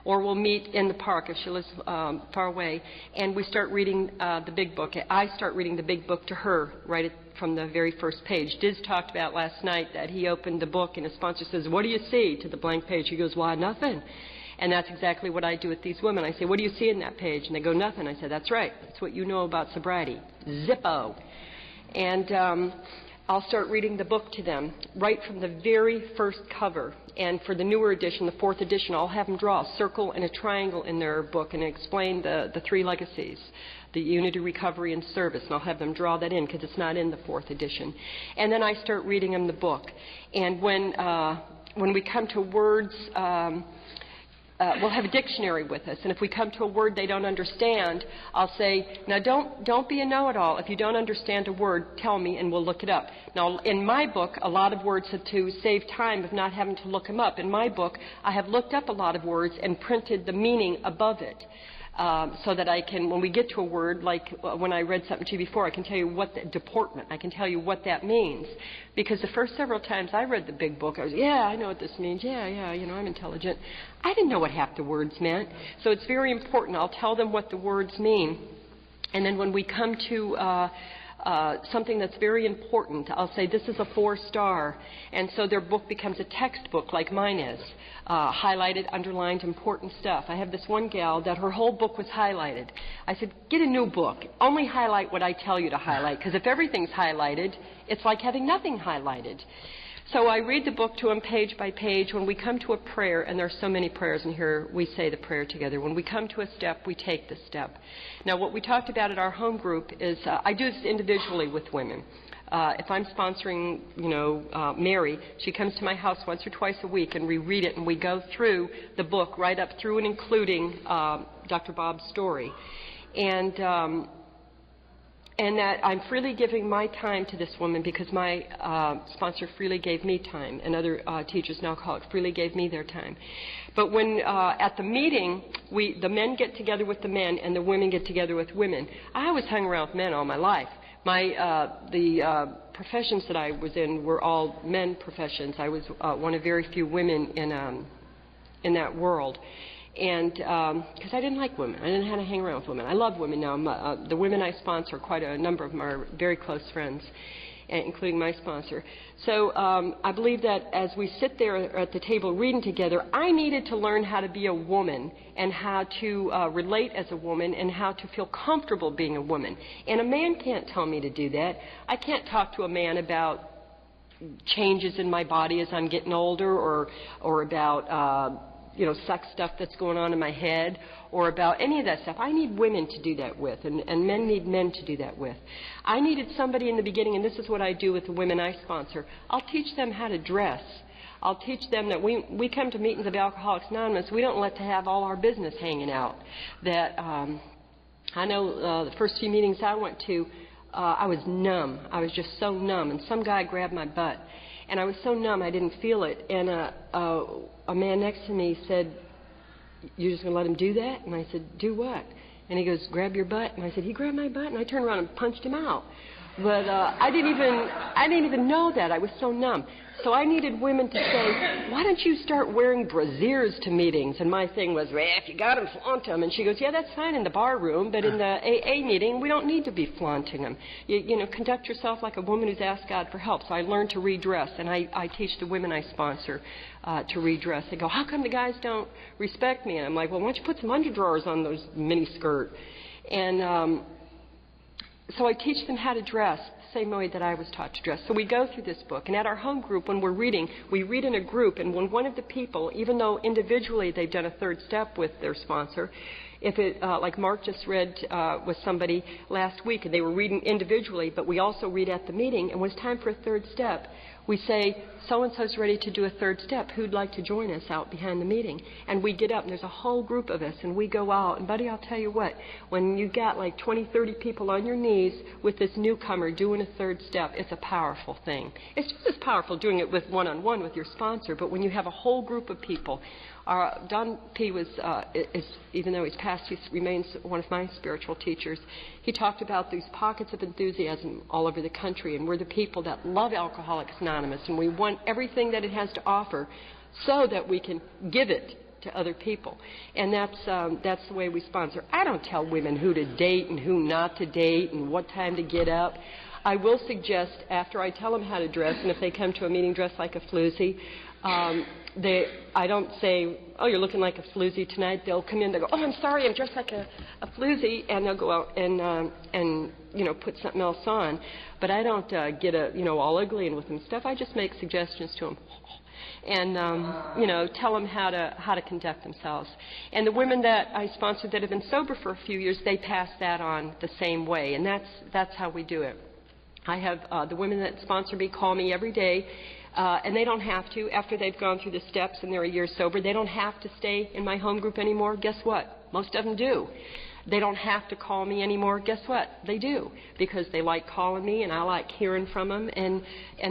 or we'll meet in the park if she lives far away, and we start reading the big book. I start reading the big book to her right from the very first page. Diz talked about last night that he opened the book and his sponsor says, what do you see? To the blank page. He goes, why, nothing. And that's exactly what I do with these women. I say, what do you see in that page? And they go, nothing. I say, that's right. That's what you know about sobriety. Zippo. And I'll start reading the book to them right from the very first cover. And for the newer edition, the 4th edition, I'll have them draw a circle and a triangle in their book and explain the 3 legacies, the unity, recovery, and service. And I'll have them draw that in because it's not in the 4th edition. And then I start reading them the book. And when we come to words, we'll have a dictionary with us, and if we come to a word they don't understand, I'll say, now don't be a know-it-all. If you don't understand a word, tell me and we'll look it up. Now, in my book, a lot of words, to save time of not having to look them up, in my book, I have looked up a lot of words and printed the meaning above it. So that I can, when we get to a word, like when I read something to you before, I can tell you what the deportment, I can tell you what that means. Because the first several times I read the big book, I was, yeah, I know what this means, yeah, you know, I'm intelligent. I didn't know what half the words meant. So it's very important. I'll tell them what the words mean. And then when we come to something that's very important, I'll say, this is a 4-star. And so their book becomes a textbook like mine is. Highlighted, underlined, important stuff. I have this one gal that her whole book was highlighted. I said, get a new book. Only highlight what I tell you to highlight, because if everything's highlighted, it's like having nothing highlighted. So I read the book to them page by page. When we come to a prayer, and there are so many prayers in here, we say the prayer together. When we come to a step, we take the step. Now, what we talked about at our home group is I do this individually with women. If I'm sponsoring, Mary, she comes to my house once or twice a week, and we read it, and we go through the book right up through and including Dr. Bob's story. And that I'm freely giving my time to this woman because my sponsor freely gave me time, and other teachers and alcoholics freely gave me their time. But when at the meeting, the men get together with the men and the women get together with women. I always hung around with men all my life. The professions that I was in were all men professions. I was one of very few women in that world. And because I didn't like women. I didn't know how to hang around with women. I love women now. The women I sponsor, quite a number of them are very close friends, including my sponsor. So I believe that as we sit there at the table reading together, I needed to learn how to be a woman and how to relate as a woman and how to feel comfortable being a woman. And a man can't tell me to do that. I can't talk to a man about changes in my body as I'm getting older or about sex stuff that's going on in my head, or about any of that stuff. I need women to do that with, and men need men to do that with. I needed somebody in the beginning, and this is what I do with the women I sponsor. I'll teach them how to dress. I'll teach them that we come to meetings of Alcoholics Anonymous, we don't let to have all our business hanging out. That I know the first few meetings I went to, I was numb. I was just so numb, and some guy grabbed my butt. And I was so numb I didn't feel it. And a man next to me said, you're just going to let him do that? And I said, do what? And he goes, grab your butt. And I said, he grabbed my butt? And I turned around and punched him out. But I didn't even know that. I was so numb. So I needed women to say, why don't you start wearing brassieres to meetings? And my thing was, well, if you got them, flaunt them. And she goes, yeah, that's fine in the bar room, but in the AA meeting, we don't need to be flaunting them. You know, conduct yourself like a woman who's asked God for help. So I learned to redress, and I teach the women I sponsor to redress. They go, how come the guys don't respect me? And I'm like, well, why don't you put some underdrawers on those mini skirt? And so I teach them how to dress the same way that I was taught to dress. So we go through this book, and at our home group, when we're reading, we read in a group, and when one of the people, even though individually they've done a third step with their sponsor, if it, like Mark just read with somebody last week, and they were reading individually, but we also read at the meeting, and when it's time for a third step, we say, so-and-so's ready to do a third step. Who'd like to join us out behind the meeting? And we get up, and there's a whole group of us, and we go out. And, buddy, I'll tell you what, when you got like 20, 30 people on your knees with this newcomer doing a third step, it's a powerful thing. It's just as powerful doing it with one-on-one with your sponsor, but when you have a whole group of people. Don P. was, even though he's passed, he remains one of my spiritual teachers. He talked about these pockets of enthusiasm all over the country, and we're the people that love Alcoholics Anonymous, and we want everything that it has to offer so that we can give it to other people. And that's the way we sponsor. I don't tell women who to date and who not to date and what time to get up. I will suggest, after I tell them how to dress, and if they come to a meeting dressed like a floozy, I don't say, oh, you're looking like a floozy tonight. They'll come in, they'll go, oh, I'm sorry, I'm dressed like a floozy, and they'll go out and put something else on. But I don't get all ugly and with them stuff. I just make suggestions to them. And, tell them how to conduct themselves. And the women that I sponsor that have been sober for a few years, they pass that on the same way. And that's how we do it. I have the women that sponsor me call me every day. And they don't have to. After they've gone through the steps and they're a year sober, they don't have to stay in my home group anymore. Guess what? Most of them do. They don't have to call me anymore. Guess what? They do, because they like calling me and I like hearing from them, and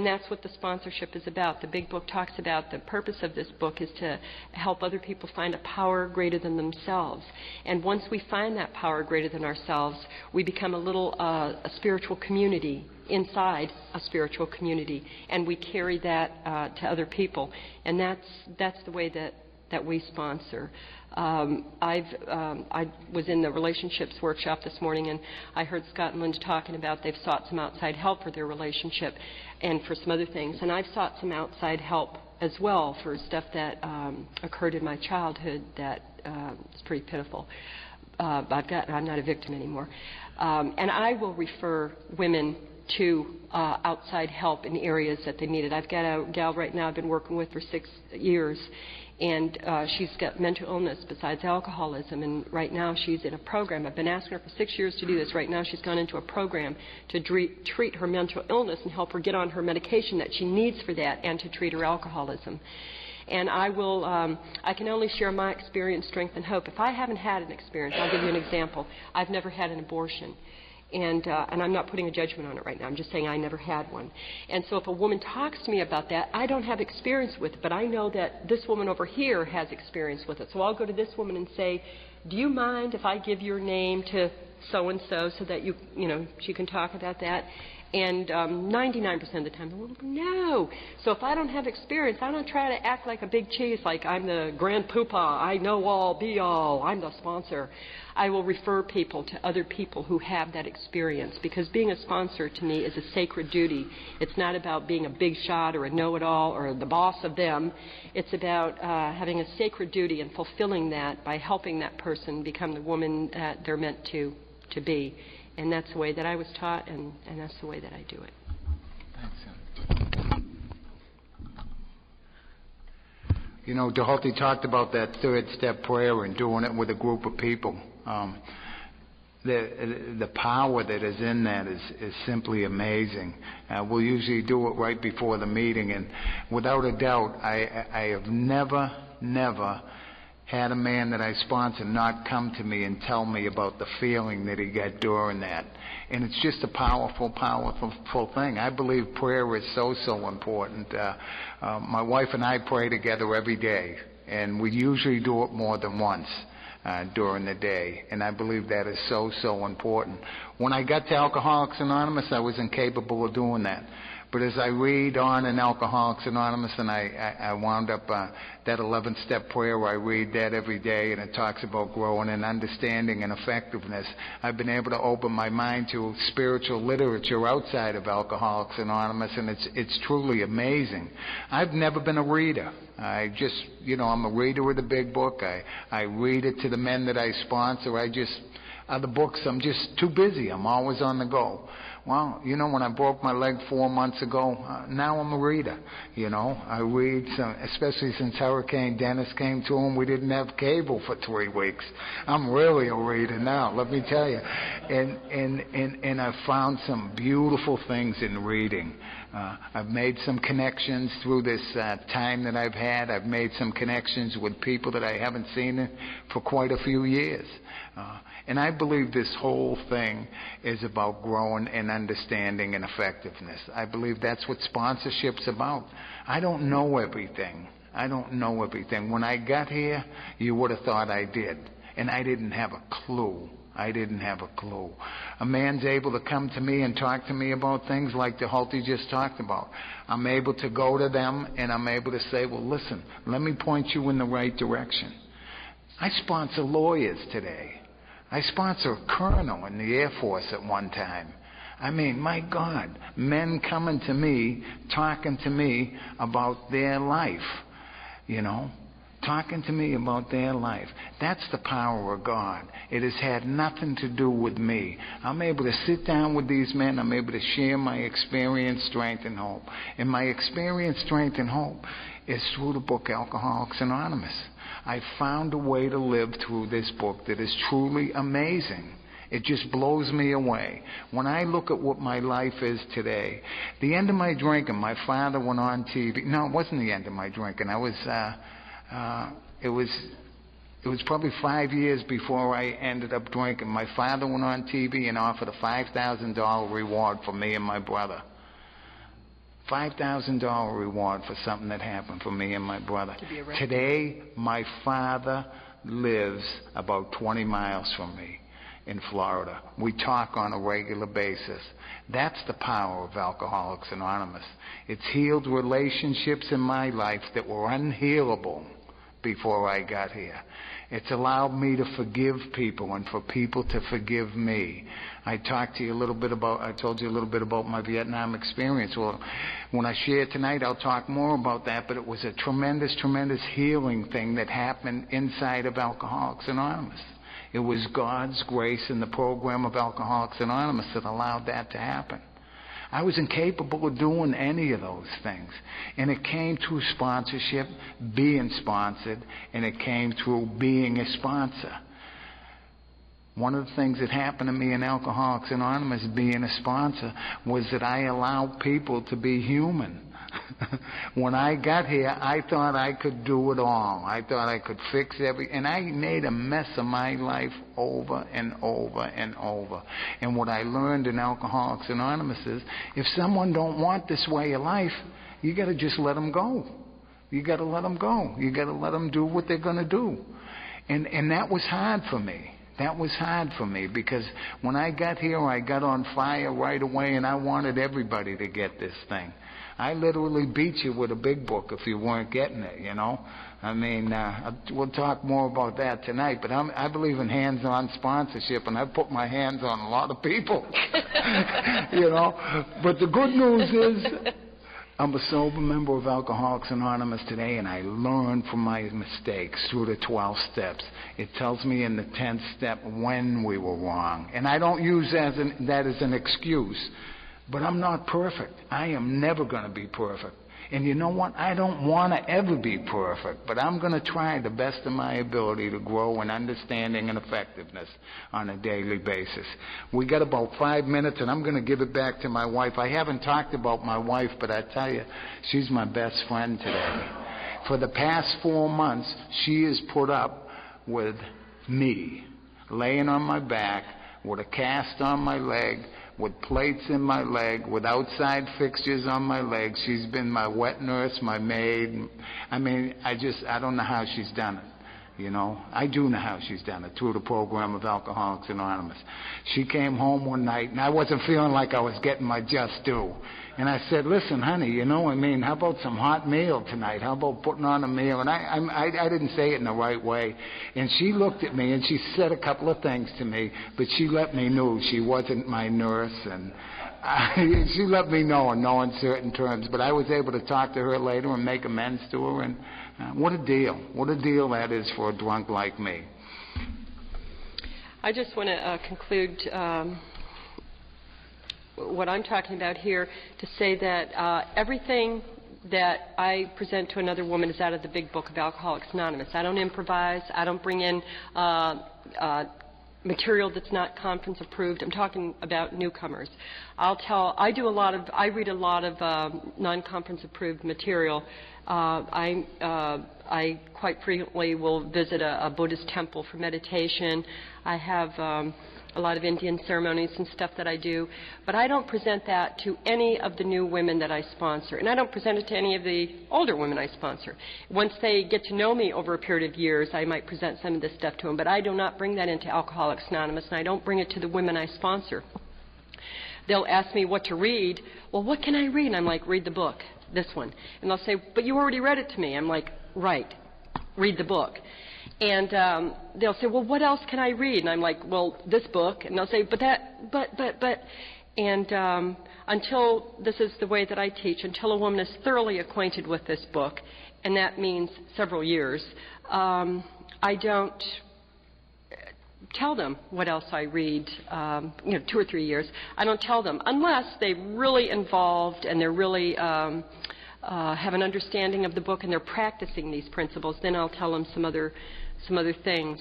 that's what the sponsorship is about. The big book talks about the purpose of this book is to help other people find a power greater than themselves. And once we find that power greater than ourselves, we become a spiritual community inside a spiritual community, and we carry that to other people. And that's the way that we sponsor. I was in the relationships workshop this morning, and I heard Scott and Linda talking about they've sought some outside help for their relationship and for some other things. And I've sought some outside help as well for stuff that occurred in my childhood that is pretty pitiful. I'm not a victim anymore. And I will refer women to outside help in areas that they needed. I've got a gal right now I've been working with for 6 years, and she's got mental illness besides alcoholism, and right now she's in a program. I've been asking her for 6 years to do this. Right now she's gone into a program to treat her mental illness and help her get on her medication that she needs for that and to treat her alcoholism. And I can only share my experience, strength, and hope. If I haven't had an experience, I'll give you an example. I've never had an abortion. And I'm not putting a judgment on it right now. I'm just saying I never had one. And so if a woman talks to me about that, I don't have experience with it, but I know that this woman over here has experience with it. So I'll go to this woman and say, do you mind if I give your name to so-and-so so that she can talk about that? And 99% of the time, well, no. So if I don't have experience, I don't try to act like a big cheese, like I'm the grand poopah, I know all, be all, I'm the sponsor. I will refer people to other people who have that experience, because being a sponsor to me is a sacred duty. It's not about being a big shot or a know-it-all or the boss of them. It's about having a sacred duty and fulfilling that by helping that person become the woman that they're meant to be. And that's the way that I was taught, and that's the way that I do it. Thanks. Dehalte talked about that third step prayer and doing it with a group of people. The power that is in that is simply amazing. We'll usually do it right before the meeting, and without a doubt, I have never had a man that I sponsor not come to me and tell me about the feeling that he got during that. And it's just a powerful thing. I believe prayer is so important. My wife and I pray together every day, and we usually do it more than once. during the day. And I believe that is so, so important. When I got to Alcoholics Anonymous, I was incapable of doing that. But as I read on in Alcoholics Anonymous, and I wound up that 11-step prayer, I read that every day, and it talks about growing in understanding and effectiveness. I've been able to open my mind to spiritual literature outside of Alcoholics Anonymous, and it's truly amazing. I've never been a reader. I just, I'm a reader of the big book. I read it to the men that I sponsor. Other books, I'm just too busy. I'm always on the go. Well, when I broke my leg 4 months ago, now I'm a reader. I read, especially since Hurricane Dennis came to and we didn't have cable for 3 weeks. I'm really a reader now, let me tell you. And I've found some beautiful things in reading. I've made some connections through this time that I've had. I've made some connections with people that I haven't seen for quite a few years. And I believe this whole thing is about growing in understanding and effectiveness. I believe that's what sponsorship's about. I don't know everything. When I got here, you would have thought I did. And I didn't have a clue. A man's able to come to me and talk to me about things like the Hulty just talked about. I'm able to go to them and I'm able to say, well, listen, let me point you in the right direction. I sponsor lawyers today. I sponsor a colonel in the Air Force at one time. I mean, my God, men coming to me, talking to me about their life, talking to me about their life. That's the power of God. It has had nothing to do with me. I'm able to sit down with these men. I'm able to share my experience, strength, and hope. And my experience, strength, and hope is through the book Alcoholics Anonymous. I found a way to live through this book that is truly amazing. It just blows me away. When I look at what my life is today, the end of my drinking, my father went on TV. No, it wasn't the end of my drinking. It was probably 5 years before I ended up drinking. My father went on TV and offered a $5,000 reward for me and my brother. $5,000 reward for something that happened for me and my brother. Today, my father lives about 20 miles from me in Florida. We talk on a regular basis. That's the power of Alcoholics Anonymous. It's healed relationships in my life that were unhealable before I got here. It's allowed me to forgive people and for people to forgive me. I told you a little bit about my Vietnam experience. Well, when I share tonight, I'll talk more about that, but it was a tremendous, tremendous healing thing that happened inside of Alcoholics Anonymous. It was God's grace in the program of Alcoholics Anonymous that allowed that to happen. I was incapable of doing any of those things. And it came through sponsorship, being sponsored, and it came through being a sponsor. One of the things that happened to me in Alcoholics Anonymous, being a sponsor, was that I allowed people to be human. When I got here, I thought I could do it all. I thought I could fix and I made a mess of my life over and over and over. And what I learned in Alcoholics Anonymous is, if someone don't want this way of life, you got to just let them go. You got to let them go. You got to let them do what they're going to do. And that was hard for me. That was hard for me because when I got here, I got on fire right away, and I wanted everybody to get this thing. I literally beat you with a big book if you weren't getting it, I mean, we'll talk more about that tonight, but I believe in hands-on sponsorship, and I've put my hands on a lot of people, But the good news is I'm a sober member of Alcoholics Anonymous today, and I learned from my mistakes through the 12 steps. It tells me in the 10th step when we were wrong. And I don't use that as an excuse. But I'm not perfect. I am never going to be perfect. And you know what? I don't want to ever be perfect. But I'm going to try the best of my ability to grow in understanding and effectiveness on a daily basis. We got about 5 minutes, and I'm going to give it back to my wife. I haven't talked about my wife, but I tell you, she's my best friend today. For the past 4 months, she has put up with me, laying on my back, with a cast on my leg, with plates in my leg, with outside fixtures on my leg. She's been my wet nurse, my maid. I mean, I don't know how she's done it. You know, I do know how she's done it, through the program of Alcoholics Anonymous. She came home one night, and I wasn't feeling like I was getting my just due. And I said, listen, honey, you know, I mean, how about some hot meal tonight? How about putting on a meal? And I didn't say it in the right way. And she looked at me, and she said a couple of things to me, but she let me know she wasn't my nurse, and she let me know in no uncertain terms. But I was able to talk to her later and make amends to her, and what a deal. What a deal that is for a drunk like me. I just want to conclude what I'm talking about here to say that everything that I present to another woman is out of the big book of Alcoholics Anonymous. I don't improvise. I don't bring in material that's not conference approved. I'm talking about newcomers. I read a lot of non-conference approved material. I quite frequently will visit a Buddhist temple for meditation. I have a lot of Indian ceremonies and stuff that I do, but I don't present that to any of the new women that I sponsor, and I don't present it to any of the older women I sponsor. Once they get to know me over a period of years, I might present some of this stuff to them, but I do not bring that into Alcoholics Anonymous, and I don't bring it to the women I sponsor. They'll ask me what to read. Well, what can I read? And I'm like, read the book, this one. And they'll say, but you already read it to me. I'm like, right, read the book. And they'll say, well, what else can I read? And I'm like, well, this book. And they'll say, but. And until, this is the way that I teach, until a woman is thoroughly acquainted with this book, and that means several years, I don't tell them what else I read, 2 or 3 years. I don't tell them unless they're really involved and they're really have an understanding of the book and they're practicing these principles. Then I'll tell them some other things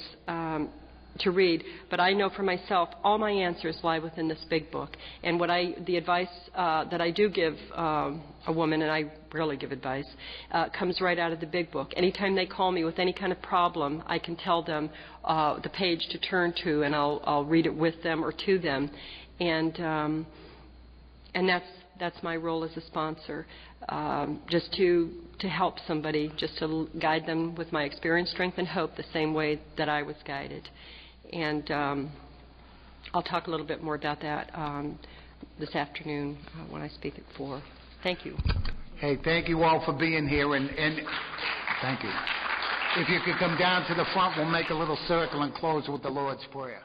to read. But I know for myself, all my answers lie within this big book. And the advice that I do give a woman, and I rarely give advice, comes right out of the big book. Anytime they call me with any kind of problem, I can tell them the page to turn to, and I'll read it with them or to them. And that's my role as a sponsor, just to help somebody, just to guide them with my experience, strength, and hope the same way that I was guided. And I'll talk a little bit more about that this afternoon when I speak at 4. Thank you. Hey, thank you all for being here, and thank you. If you could come down to the front, we'll make a little circle and close with the Lord's Prayer.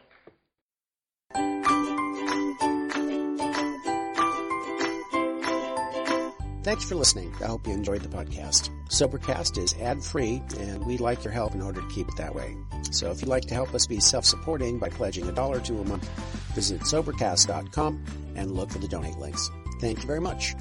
Thanks for listening. I hope you enjoyed the podcast. Sobercast is ad-free, and we'd like your help in order to keep it that way. So if you'd like to help us be self-supporting by pledging $1 or $2 a month, visit Sobercast.com and look for the donate links. Thank you very much.